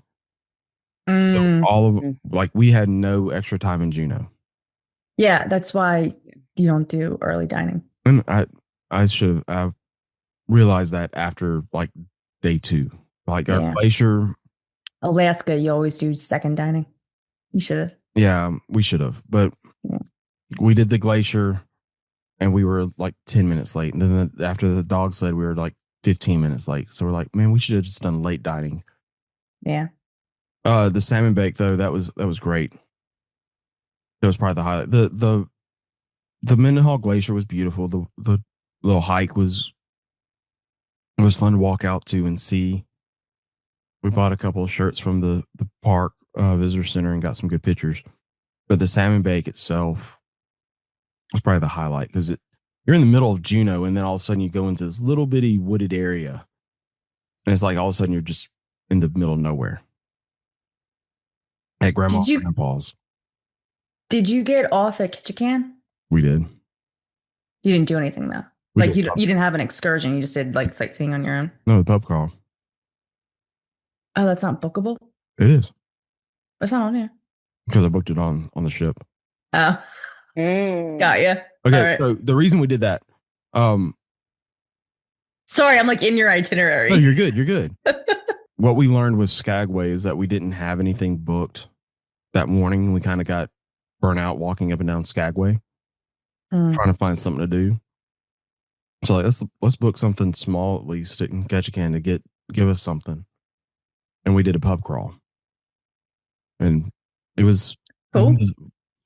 So all of like we had no extra time in Juneau. Yeah, that's why you don't do early dining. And I should have realized that after like day 2. Like our glacier. Alaska, you always do second dining. You should have. Yeah, we should have. But we did the glacier and we were like 10 minutes late. And then after the dog sled, we were like 15 minutes late. So we're like, man, we should have just done late dining. Yeah. The salmon bake though, that was great. That was probably the highlight. The Mendenhall Glacier was beautiful. The little hike was fun to walk out to and see. We bought a couple of shirts from the park visitor center and got some good pictures. But the salmon bake itself was probably the highlight because you're in the middle of Juneau and then all of a sudden you go into this little bitty wooded area. And it's like all of a sudden you're just in the middle of nowhere. At Grandma and Grandpa's. Did you get off at Ketchikan? We did. You didn't do anything though. You didn't have an excursion. You just did like sightseeing on your own. No, the pub crawl. Oh, that's not bookable? It is It's not on here. because I booked it on the ship. Oh, Mm. got ya. Okay, All right. so the reason we did that, Sorry, I'm like in your itinerary. no, you're good. You're good. What we learned with Skagway is that we didn't have anything booked that morning. We kind of got burnt out walking up and down Skagway, trying to find something to do. So like, let's book something small at least at Ketchikan to give us something. And we did a pub crawl, and it was Cool. one of the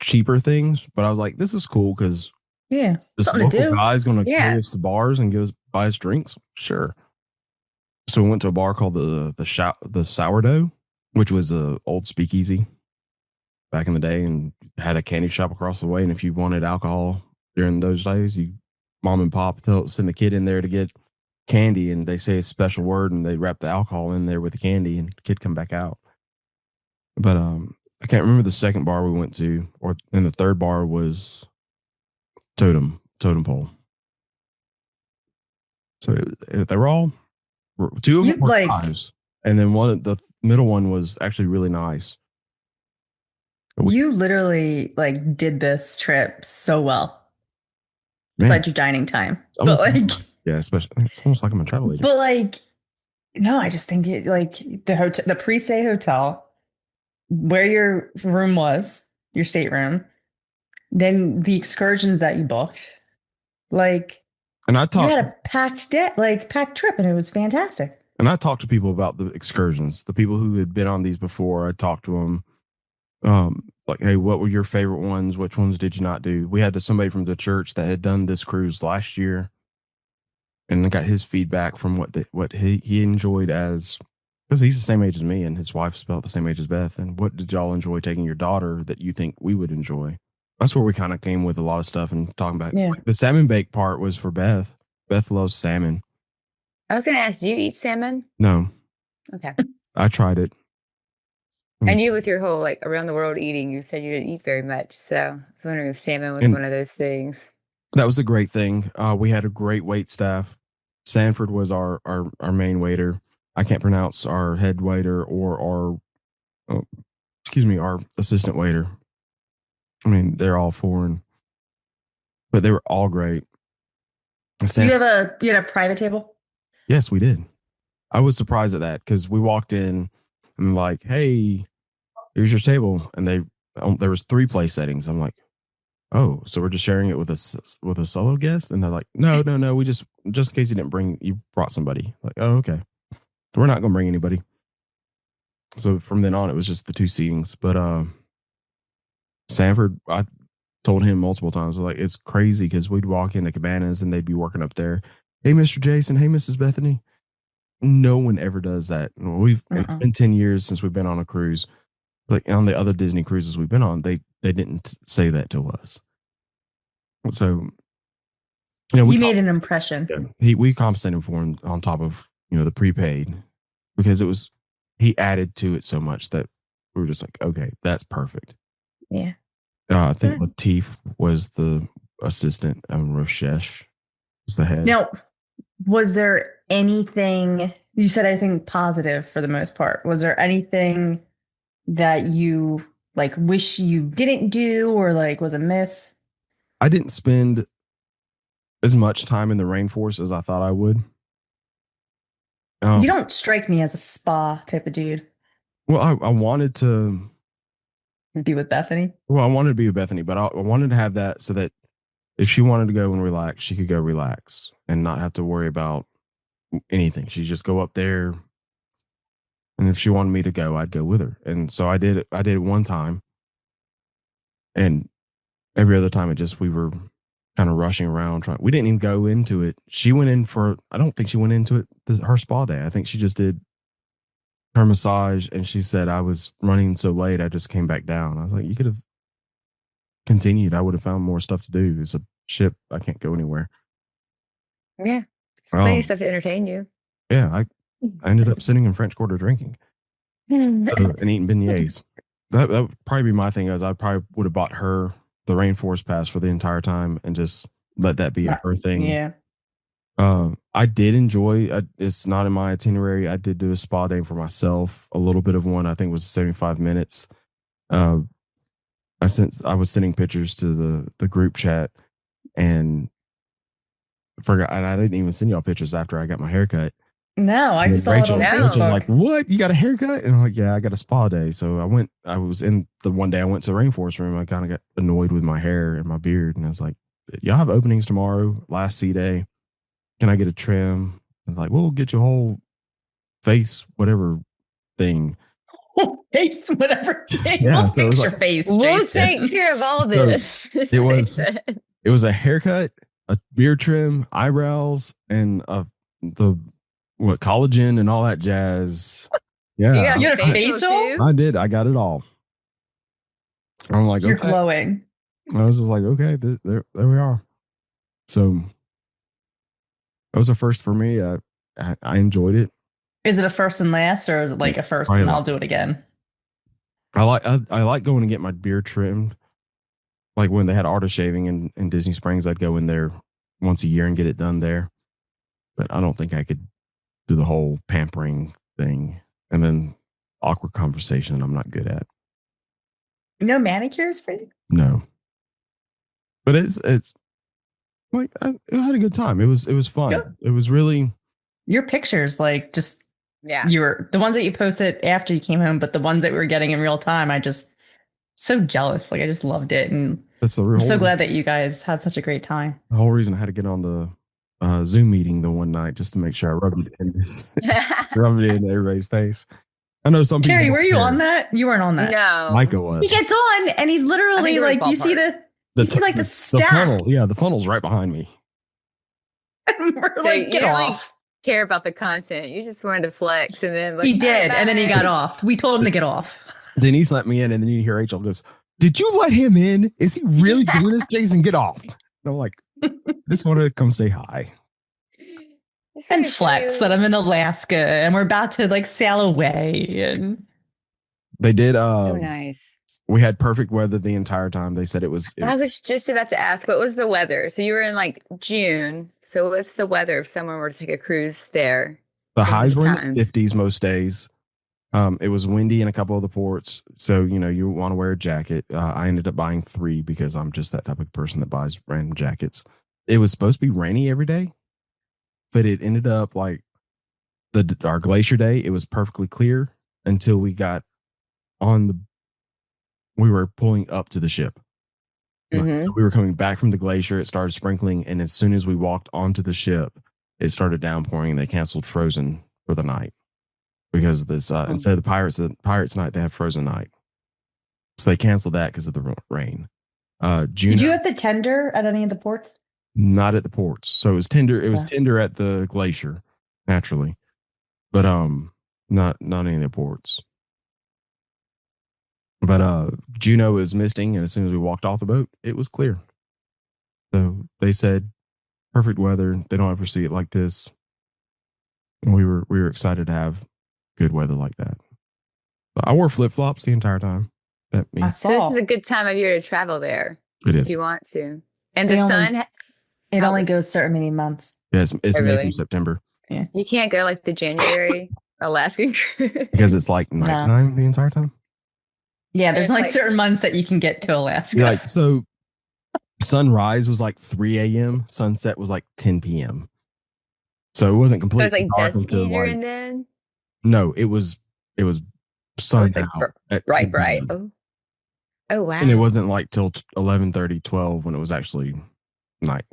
cheaper things. But I was like, this is cool because Yeah, this something to local do. guy's going to Yeah. carry us to bars and buy us drinks. Sure. So we went to a bar called the Sourdough, which was a old speakeasy back in the day, and had a candy shop across the way. And if you wanted alcohol during those days, mom and pop send a kid in there to get candy, and they say a special word, and they wrap the alcohol in there with the candy, and the kid come back out. But I can't remember the second bar we went to, and the third bar was Totem Pole. So they were all. Two of them were nice, and then the middle one was actually really nice. You literally like did this trip so well. Besides your dining time, but like, yeah, especially it's almost like I'm a travel agent. But like, no, I just think it like the pre-stay hotel, where your room was, your stateroom, then the excursions that you booked, like. And I you had a packed trip, and it was fantastic. And I talked to people about the excursions, the people who had been on these before. I talked to them, like, hey, what were your favorite ones? Which ones did you not do? We had somebody from the church that had done this cruise last year, and I got his feedback from what he enjoyed because he's the same age as me, and his wife's about the same age as Beth. And what did y'all enjoy taking your daughter that you think we would enjoy? That's where we kind of came with a lot of stuff and talking about. Yeah. Like, the salmon bake part was for Beth. Beth loves salmon. I was going to ask, do you eat salmon? No. Okay. I tried it. And you, with your whole like around the world eating, you said you didn't eat very much. So I was wondering if salmon was one of those things. That was the great thing. We had a great wait staff. Sanford was our main waiter. I can't pronounce our head waiter or our assistant waiter. I mean, they're all foreign, but they were all great. You had a private table? Yes, we did. I was surprised at that because we walked in and like, hey, here's your table, and there was 3 place settings. I'm like, oh, so we're just sharing it with a solo guest? And they're like, no, we just in case you brought somebody. Like, oh, okay, we're not gonna bring anybody. So from then on, it was just the 2 seatings. But Sanford, I told him multiple times, like, it's crazy because we'd walk into cabanas and they'd be working up there. Hey, Mr. Jason. Hey, Mrs. Bethany. No one ever does that. It's been 10 years since we've been on a cruise. Like on the other Disney cruises we've been on, they didn't say that to us. So, we made an impression. Yeah, we compensated for him on top of the prepaid because he added to it so much that we were just like, okay, that's perfect. Yeah. I think Latif was the assistant, and Roshesh was the head. Now, was there anything you said? Anything positive for the most part? Was there anything that you like wish you didn't do, or like was a miss? I didn't spend as much time in the rainforest as I thought I would. You don't strike me as a spa type of dude. Well, I wanted to be with Bethany. Well, I wanted to be with Bethany, but I wanted to have that so that if she wanted to go and relax, she could go relax and not have to worry about anything. She'd just go up there. And if she wanted me to go, I'd go with her. And so I did it. I did it one time. And every other time we were kind of rushing around. We didn't even go into it. She went in I don't think she went into it her spa day. I think she just did her massage, and she said, I was running so late, I just came back down. I was like, you could have continued. I would have found more stuff to do. It's a ship. I can't go anywhere. Yeah. There's plenty of stuff to entertain you. Yeah. I ended up sitting in French Quarter drinking and eating beignets. That would probably be my thing. Is I probably would have bought her the rainforest pass for the entire time and just let that be her thing. Yeah. I did enjoy. It's not in my itinerary. I did do a spa day for myself. A little bit of one. I think it was 75 minutes. Uh, I was sending pictures to the group chat and forgot. And I didn't even send y'all pictures after I got my haircut. No, I And just then saw it on Rachel's Facebook. like, "What? You got a haircut?" And I'm like, "Yeah, I got a spa day." So I went. I was in the one day I went to the rainforest room. I kind of got annoyed with my hair and my beard, and I was like, "Y'all have openings tomorrow? Last C day. Can I get a trim?" And like, "We'll get you a whole face, whatever thing." Face, whatever. Yeah, We'll so it was fix like your face, We'll Jason. take care of all this. it was a haircut, a beard trim, eyebrows, and the what collagen and all that jazz. Yeah, You got You a got a facial facial? too? I did. I got it all. I'm like, You're okay. glowing. I was just like, okay, there we are. So that was a first for me. I enjoyed it. Is it a first and last, or is it like It's a first probably and I'll last. do it again? I like going to get my beard trimmed. Like when they had artist shaving in Disney Springs, I'd go in there once a year and get it done there. But I don't think I could do the whole pampering thing and then awkward conversation I'm not good at. No manicures for you? No. But it's like I had a good time. It was fun. Good. It was really Your pictures, like just Yeah. you were the ones that you posted after you came home, but the ones that we were getting in real time, I just so jealous. Like I just loved it, and that's the I'm whole so reason, glad that you guys had such a great time. the whole reason I had to get on the Zoom meeting the one night just to make sure I rubbed it in, rubbed it in everybody's face. I know some people. Terry, don't were you care. on that? You weren't on that. No. Micah was. He gets on, and he's I literally think we're like, you see ballpark. you see like the stack. funnel. Yeah, the funnel's right behind me. And we're So like, you get don't really off. care about the content. You just wanted to flex and then like, He did, and then he got bye. off. We told him to get off. Denise let me in, and then you hear Rachel goes, "Did you let him in? Is he really doing this, Jason? Get off!" And I'm like, "Just wanted to come say hi." Just And wanna flex show that I'm in Alaska and we're about to like sail away. And They did. so nice. We had perfect weather the entire time. They said it was. I was just about to ask, what was the weather? So you were in like June. So what's the weather if someone were to take a cruise there? The during highs this were in time? the 50s most days. It was windy in a couple of the ports, so you want to wear a jacket. I ended up buying 3 because I'm just that type of person that buys random jackets. It was supposed to be rainy every day, but it ended up like our glacier day. It was perfectly clear until we got we were pulling up to the ship. Mhm. So we were coming back from the glacier. It started sprinkling, and as soon as we walked onto the ship, it started downpouring. And they canceled Frozen for the night because of this. Instead of the Pirates night, they have Frozen night. So they canceled that because of the rain. June. did you have the tender at any of the ports? Not at the ports. So it was tender. It was Yeah. tender at the glacier, naturally, but not any of the ports. But Juneau was misting, and as soon as we walked off the boat, it was clear. So they said, perfect weather. They don't ever see it like this. And we were excited to have good weather like that. But I wore flip flops the entire time. That I means So this saw is a good time of year to travel there it if is. you want to. And They the only- sun, it How only was- goes certain many months. Yeah, it's Oh, May really? through September you can't go like the January Alaskan cruise. because it's like nighttime the entire time. Yeah, there's It's only like- certain months that you can get to Alaska. Like so, sunrise was like 3 a.m. Sunset was like 10 p.m. So it wasn't So it's completely like dark dusky until during like then? no, it was sun it's like out at Bright, 10 bright. p.m. Oh, wow. And it wasn't like till 11:30, 12 when it was actually night.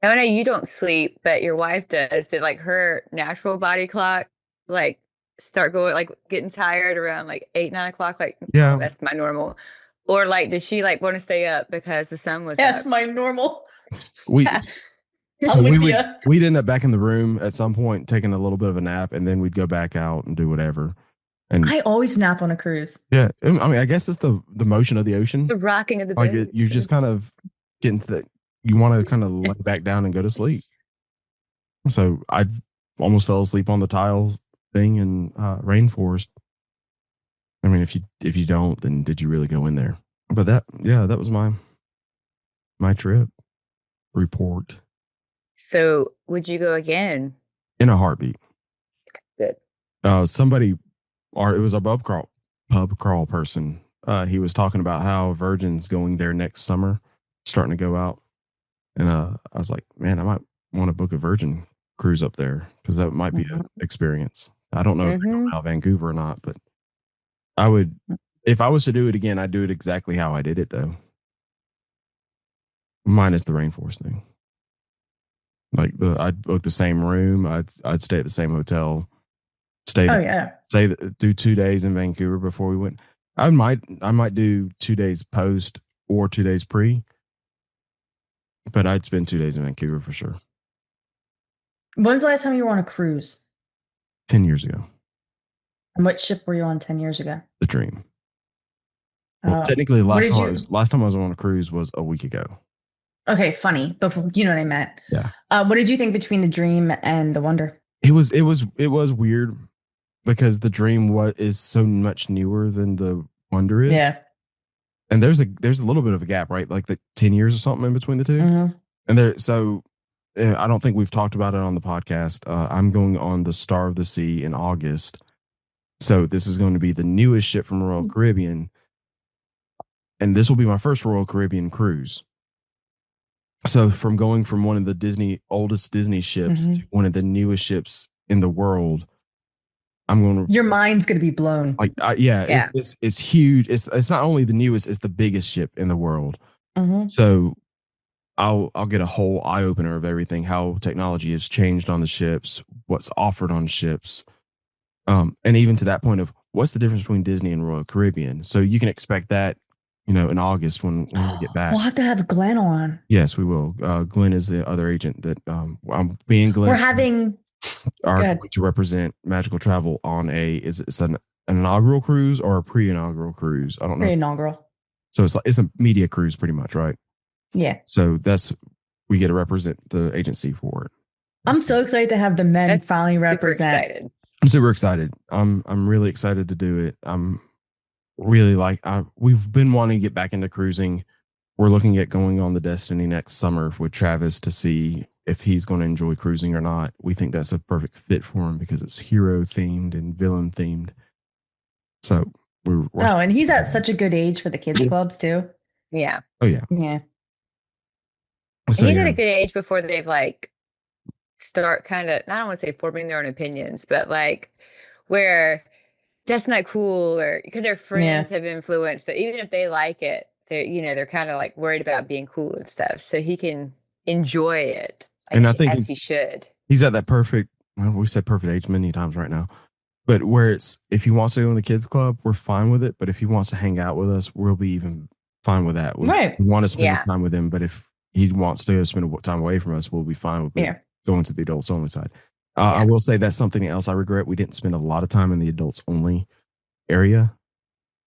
I know you don't sleep, but your wife does. Did like her natural body clock like start going like getting tired around like 8, 9 o'clock? Like, Yeah. oh, that's my normal. Or like, did she like want to stay up because the sun was That's up? my normal. We Yeah. so I'm with we'd ya. end up back in the room at some point taking a little bit of a nap, and then we'd go back out and do whatever. And I always nap on a cruise. yeah, I mean, I guess it's the motion of the ocean. The rocking of the Like boat. you just kind of get into that. You want to kind of lay back down and go to sleep. So I almost fell asleep on the tile thing in rainforest. I mean, if you don't, then did you really go in there? But that was my trip report. So would you go again? In a heartbeat. Good. Somebody, or it was a pub crawl person. He was talking about how Virgin's going there next summer, starting to go out. And I was like, man, I might want to book a Virgin cruise up there because that might be an experience. I don't know if they're going out of Vancouver or not, but I would, if I was to do it again, I'd do it exactly how I did it though. Minus the rainforest thing. Like I'd book the same room. I'd stay at the same hotel. Do 2 days in Vancouver before we went. I might do 2 days post or 2 days pre, but I'd spend 2 days in Vancouver for sure. When's the last time you were on a cruise? 10 years ago. And what ship were you on 10 years ago? The Dream. Well, technically, last time I was on a cruise was a week ago. Okay, funny, but you know what I meant. Yeah. What did you think between the Dream and the Wonder? It was weird because the Dream is so much newer than the Wonder is. Yeah. And there's a little bit of a gap, right? Like the 10 years or something in between the two. Mm-hmm. And I don't think we've talked about it on the podcast. I'm going on the Star of the Sea in August. So this is going to be the newest ship from Royal Caribbean. And this will be my first Royal Caribbean cruise. So from going from one of the oldest Disney ships to one of the newest ships in the world, I'm going to. Your mind's going to be blown. It's huge. It's not only the newest, it's the biggest ship in the world. Mm-hmm. So I'll get a whole eye opener of everything, how technology has changed on the ships, what's offered on ships, and even to that point of what's the difference between Disney and Royal Caribbean. So you can expect that, in August when we get back. We'll have to have Glenn on. Yes, we will. Glenn is the other agent that I'm being Glenn. We're having going to represent Magical Travel on it's an inaugural cruise or a pre-inaugural cruise. I don't know. Pre-inaugural. So it's a media cruise pretty much, right? Yeah. So we get to represent the agency for it. I'm so excited to have the men finally represent. Excited. I'm super excited. I'm really excited to do it. I'm really we've been wanting to get back into cruising. We're looking at going on the Destiny next summer with Travis to see if he's going to enjoy cruising or not. We think that's a perfect fit for him because it's hero themed and villain themed. So we're and he's at such a good age for the kids clubs too. Yeah. Oh yeah. Yeah. So, he's at a good age before they've start kind of, I don't want to say forming their own opinions, but where that's not cool, or because their friends have influenced that. Even if they like it, they're kind of worried about being cool and stuff. So he can enjoy it, and I think as he should. He's at that perfect. Well, we said perfect age many times right now, but where it's if he wants to go in the kids club, we're fine with it. But if he wants to hang out with us, we'll be even fine with that. We want to spend time with him, but if he wants to spend time away from us, we'll be fine with going to the adults only side. I will say that's something else I regret. We didn't spend a lot of time in the adults only area.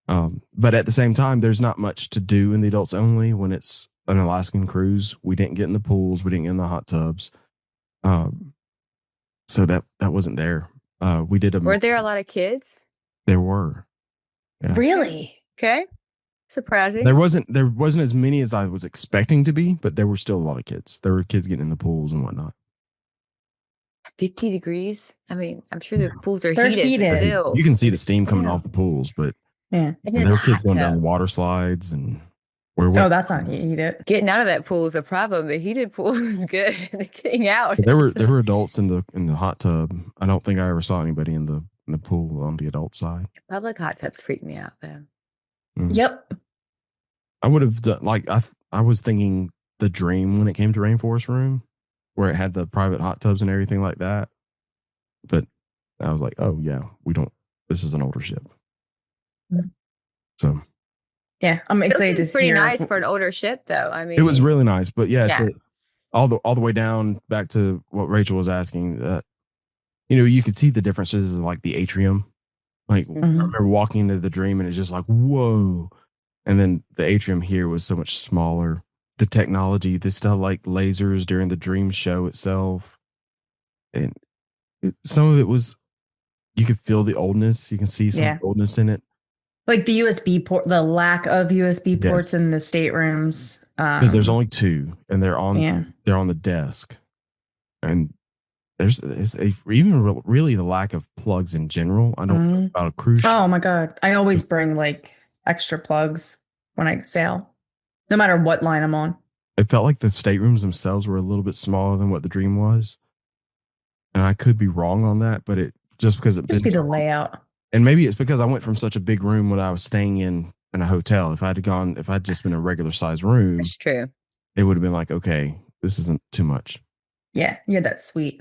But at the same time, there's not much to do in the adults only when it's an Alaskan cruise. We didn't get in the pools. We didn't get in the hot tubs. So that wasn't there. We did Were there a lot of kids? There were. Yeah. Really? Okay. Surprising. There wasn't as many as I was expecting to be, but there were still a lot of kids. There were kids getting in the pools and whatnot. 50 degrees. I mean, I'm sure the pools are They're heated. Still. You can see the steam coming off the pools, but there were kids going down water slides and that's not heated. Getting out of that pool is a problem. The heated pool is good. Getting out. There were adults in the hot tub. I don't think I ever saw anybody in the pool on the adult side. Public hot tubs freak me out though. Mm. Yep. I would have done I was thinking the Dream when it came to Rainforest Room, where it had the private hot tubs and everything like that. But I was like, oh yeah, this is an older ship. Mm. So yeah, I'm excited to see. Pretty nice for an older ship though. I mean, it was really nice, but all the way down back to what Rachel was asking, you could see the differences in the atrium. I remember walking into the Dream and it's just whoa. And then the atrium here was so much smaller. The technology, they still lasers during the Dream show itself. And some of it was, you could feel the oldness. You can see some oldness in it. Like the USB port, the lack of USB ports in the staterooms. Because there's only two and they're on the desk. And really the lack of plugs in general. I don't know about a cruise ship. Oh my God. I always bring like extra plugs when I sail, no matter what line I'm on. It felt like the staterooms themselves were a little bit smaller than what the Dream was. And I could be wrong on that, but it just because Just be the layout. And maybe it's because I went from such a big room when I was staying in a hotel. If I'd just been a regular size room, That's true. it would have been like, okay, this isn't too much. Yeah, that's sweet.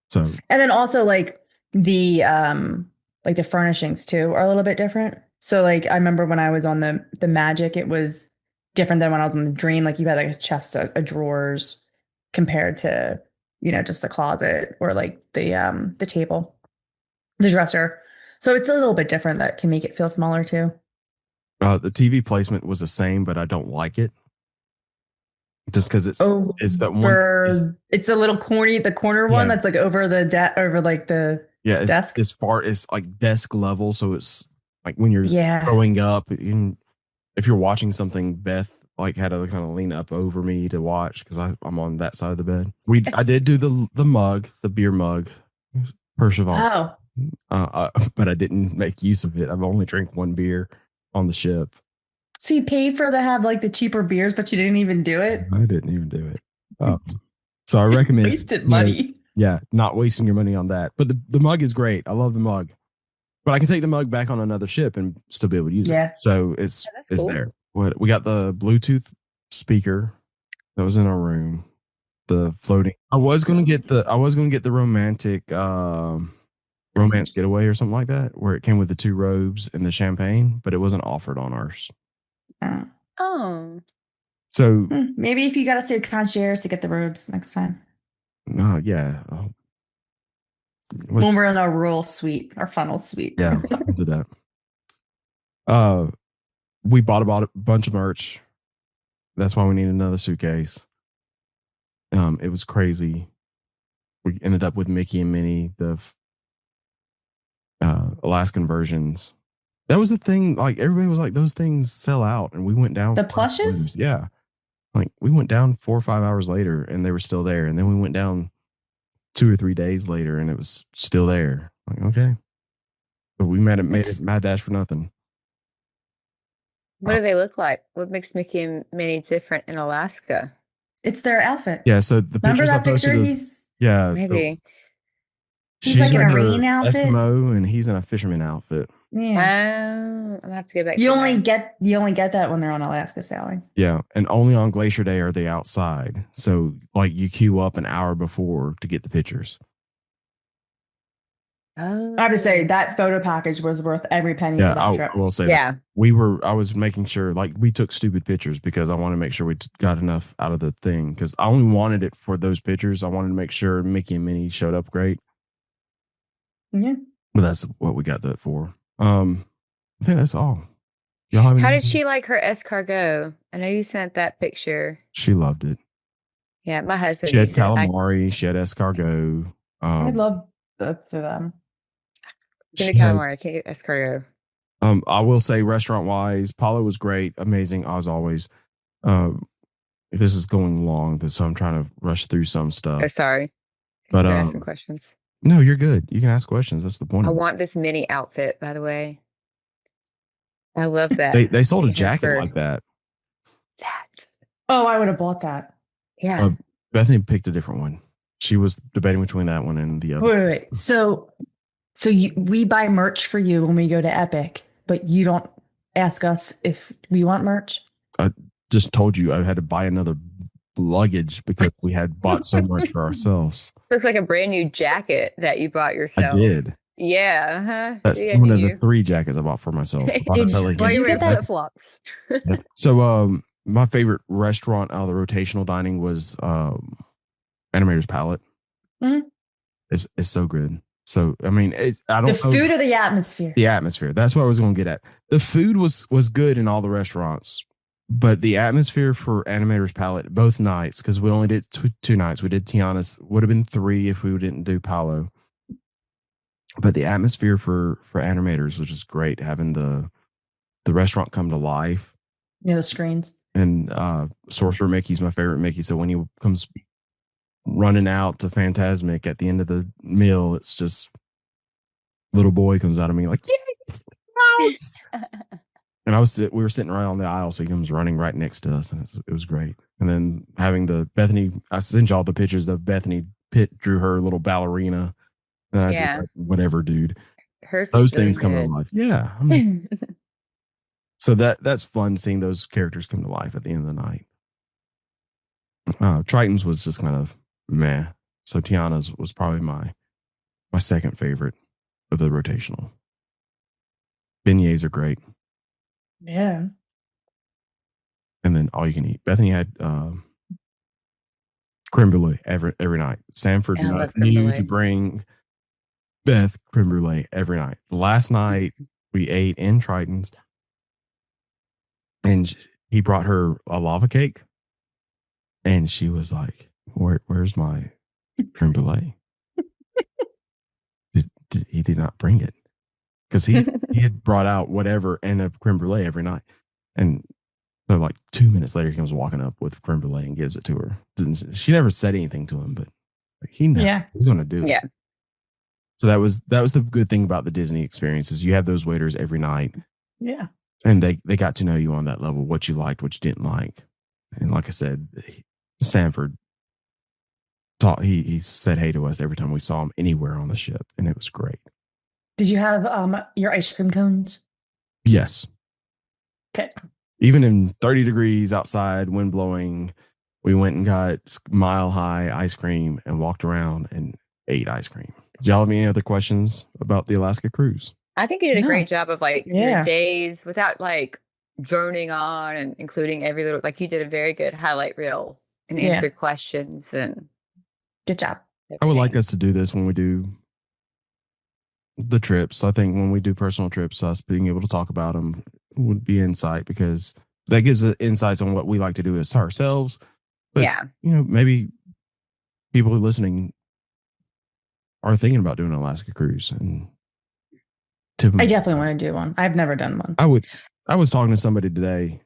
So, and then also like the furnishings too are a little bit different. So like I remember when I was on the Magic, it was different than when I was on the Dream. Like you had like a chest of drawers compared to, just the closet or like the table, the dresser. So it's a little bit different. That can make it feel smaller too. the TV placement was the same, but I don't like it. Just because it's that one. It's a little corny, the corner one that's like over the over like the desk. As far as like desk level, so it's like when you're throwing up. If you're watching something, Beth like had to kind of lean up over me to watch because I'm on that side of the bed. I did do the beer mug, Percival. But I didn't make use of it. I've only drank one beer on the ship. So you paid for to have like the cheaper beers, but you didn't even do it? I didn't even do it. So I recommend wasted money. Not wasting your money on that. But the mug is great. I love the mug. But I can take the mug back on another ship and still be able to use it. So it's cool. There. We got the Bluetooth speaker that was in our room. The floating. I was gonna get the romantic romance getaway or something like that, where it came with the 2 robes and the champagne, but it wasn't offered on ours. Oh. So maybe if you got to stay concierge to get the robes next time. Yeah. When we're in our royal suite, our funnel suite. Yeah, we'll do that. We bought a bunch of merch. That's why we need another suitcase. It was crazy. We ended up with Mickey and Minnie, the Alaskan versions. That was the thing. Like everybody was like, those things sell out, and we went down. The plushes? Yeah. Like we went down 4 or 5 hours later, and they were still there. And then we went down 2 or 3 days later, and it was still there. Like okay, but we made it mad dash for nothing. What do they look like? What makes Mickey and Minnie different in Alaska? It's their outfit. Yeah. So the remember that picture? Maybe. She's like in a rain outfit, Eskimo, and he's in a fisherman outfit. Yeah. I'm gonna have to go back. You only get that when they're on Alaska sailing. Yeah, and only on Glacier Day are they outside. So like you queue up an hour before to get the pictures. I have to say that photo package was worth every penny for that trip. I will say that. I was making sure, like we took stupid pictures because I want to make sure we got enough out of the thing because I only wanted it for those pictures. I wanted to make sure Mickey and Minnie showed up great. Yeah. But that's what we got that for. I think that's all. How did she like her escargot? I know you sent that picture. She loved it. Yeah, my husband. She had calamari. She had escargot. I love them. Give me calamari. I can't get escargot. I will say, restaurant wise, Paula was great, amazing as always. This is going long, so I'm trying to rush through some stuff. Oh, sorry. But asking questions. No, you're good. You can ask questions. That's the point. I want this mini outfit, by the way. I love that. They sold a jacket like that. Oh, I would have bought that. Yeah. Bethany picked a different one. She was debating between that one and the other. Wait. So we buy merch for you when we go to Epic, but you don't ask us if we want merch? I just told you I had to buy another luggage because we had bought so much for ourselves. Looks like a brand new jacket that you bought yourself. I did. Yeah. Uh-huh. That's one of the 3 jackets I bought for myself. Did you get that? Flip-flops. So my favorite restaurant out of the rotational dining was Animator's Palette. Mm-hmm. It's so good. So I mean, I don't know. Food or the atmosphere? The atmosphere. That's what I was going to get at. The food was good in all the restaurants, but the atmosphere for Animator's Palette both nights, because we only did 2 nights. We did Tiana's. Would have been 3 if we didn't do Palo. But the atmosphere for Animators was just great, having the restaurant come to life. Yeah, the screens. And Sorcerer Mickey's my favorite Mickey. So when he comes running out to Phantasmic at the end of the meal. It's just little boy comes out of me like, yes! And we were sitting right on the aisle, so he comes running right next to us, and it was great. And then having the Bethany, I sent y'all the pictures of Bethany Pitt drew her little ballerina, and I drew Yeah. like, whatever, dude. Hers Those is really things come to good. life. Yeah, I mean, so that's fun seeing those characters come to life at the end of the night. Triton's was just kind of meh. So Tiana's was probably my second favorite of the rotational. Beignets are great. Yeah. And then all you can eat. Bethany had creme brulee every night. Sanford I love creme knew brulee. to bring Beth creme brulee every night. Last night we ate in Triton's, and he brought her a lava cake, and she was like, "Where's my creme brulee?" He did not bring it because he had brought out whatever and a creme brulee every night, and so like 2 minutes later he comes walking up with creme brulee and gives it to her. She never said anything to him, but he knows he's going to do it. Yeah. So that was the good thing about the Disney experience is you have those waiters every night. Yeah. And they got to know you on that level, what you liked, what you didn't like. And like I said, Sanford he said hey to us every time we saw him anywhere on the ship, and it was great. Did you have your ice cream cones? Yes. Okay. Even in 30 degrees outside, wind blowing, we went and got mile high ice cream and walked around and ate ice cream. Did y'all have any other questions about the Alaska cruise? I think you did a No. great job of like Yeah. your days without like droning on and including every little, like you did a very good highlight reel and Yeah. answer questions and Good job. I would like everything. us to do this when we do the trips. I think when we do personal trips, us being able to talk about them would be insight, because that gives us insights on what we like to do as ourselves. But, Yeah. Maybe people listening are thinking about doing an Alaska cruise. And I definitely want to do one. I've never done one. I was talking to somebody today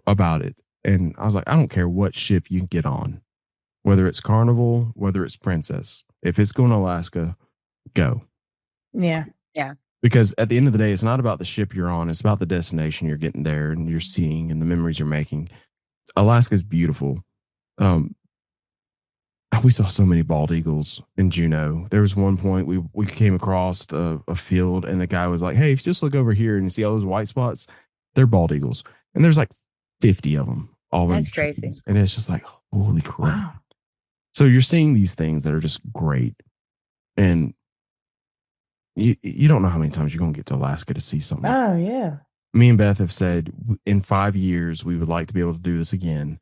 about it, and I was like, I don't care what ship you get on, whether it's Carnival, whether it's Princess. If it's going to Alaska, go. Yeah. Yeah. Because at the end of the day, it's not about the ship you're on. It's about the destination you're getting there and you're seeing and the memories you're making. Alaska's beautiful. We saw so many bald eagles in Juneau. There was one point we came across a field, and the guy was like, hey, if you just look over here and you see all those white spots, they're bald eagles. And there's like 50 of them. All That's in crazy. trees. And it's just like, holy crap. Wow. So you're seeing these things that are just great. And you don't know how many times you're going to get to Alaska to see something. Oh, yeah. Me and Beth have said in 5 years, we would like to be able to do this again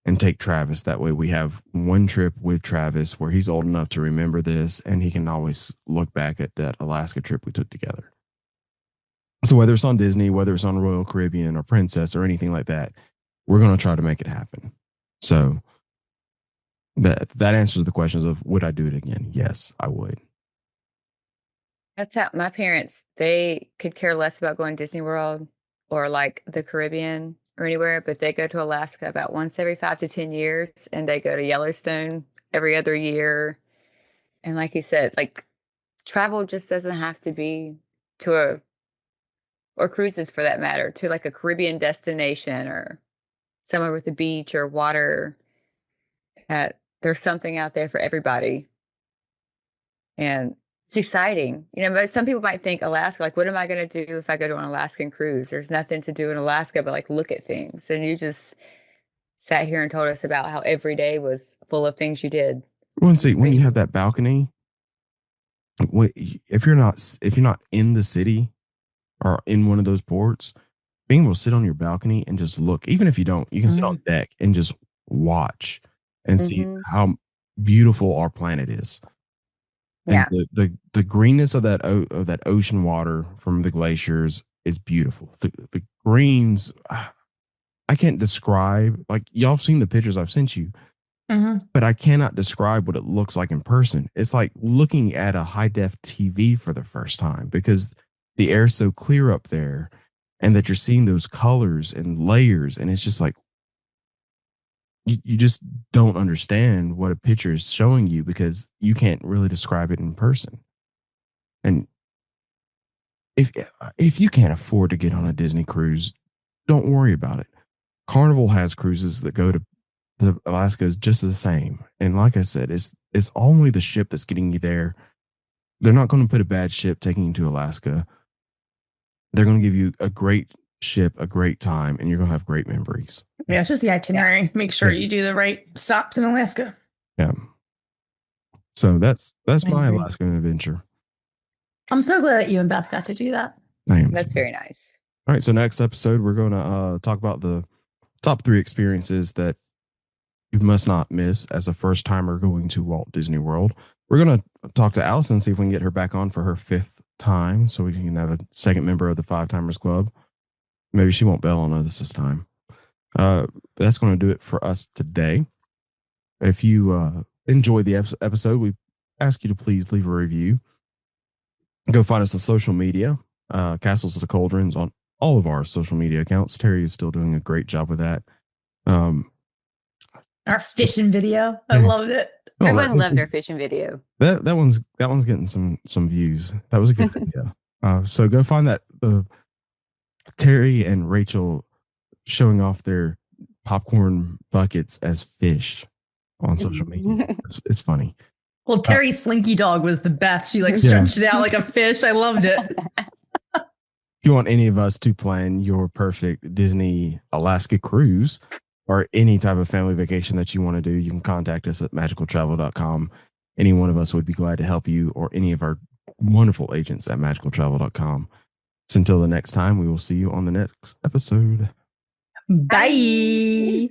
and take Travis. That way we have one trip with Travis where he's old enough to remember this, and he can always look back at that Alaska trip we took together. So whether it's on Disney, whether it's on Royal Caribbean or Princess or anything like that, we're going to try to make it happen. So that answers the questions of, would I do it again? Yes, I would. That's how my parents, they could care less about going to Disney World or like the Caribbean or anywhere, but they go to Alaska about once every 5 to 10 years, and they go to Yellowstone every other year. And like you said, like travel just doesn't have to be to or cruises for that matter, to like a Caribbean destination or somewhere with a beach or water. There's something out there for everybody. And it's exciting. But some people might think Alaska, like, what am I going to do if I go to an Alaskan cruise? There's nothing to do in Alaska but like look at things. And you just sat here and told us about how every day was full of things you did. Well, see, when you have that balcony, if you're not in the city or in one of those ports, being able to sit on your balcony and just look, even if you don't, you can sit on deck and just watch and see how beautiful our planet is. Yeah. And the greenness of that ocean water from the glaciers is beautiful. The greens, I can't describe. Like, y'all have seen the pictures I've sent you, but I cannot describe what it looks like in person. It's like looking at a high def TV for the first time, because the air's so clear up there, and that you're seeing those colors and layers, and it's just like, you just don't understand what a picture is showing you because you can't really describe it in person. And if you can't afford to get on a Disney cruise, don't worry about it. Carnival has cruises that go to Alaska is just the same. And like I said, it's only the ship that's getting you there. They're not going to put a bad ship taking you to Alaska. They're going to give you a great ship, a great time, and you're going to have great memories. Yeah, it's just the itinerary. Make sure Yeah. you do the right stops in Alaska. Yeah. So that's I my agree. Alaskan adventure. I'm so glad that you and Beth got to do that. I am. That's too. very nice. All right. So next episode, we're going to talk about the top 3 experiences that you must not miss as a first timer going to Walt Disney World. We're going to talk to Allison, see if we can get her back on for her 5th time so we can have a second member of the 5 Timers Club. Maybe she won't bail on us this time. That's going to do it for us today. If you enjoyed the episode, we ask you to please leave a review. Go find us on social media, Castles of the Cauldrons on all of our social media accounts. Terry is still doing a great job with that. Our fishing video. I loved it. Everyone loved our fishing video. That one's getting some views. That was a good video. So go find that Terry and Rachel showing off their popcorn buckets as fish on social media. It's funny. Well, Terry's Slinky Dog was the best. She like stretched it out like a fish. I loved it. If you want any of us to plan your perfect Disney Alaska cruise or any type of family vacation that you want to do, you can contact us at magicaltravel.com. Any one of us would be glad to help you, or any of our wonderful agents at magicaltravel.com. So until the next time, we will see you on the next episode. Bye.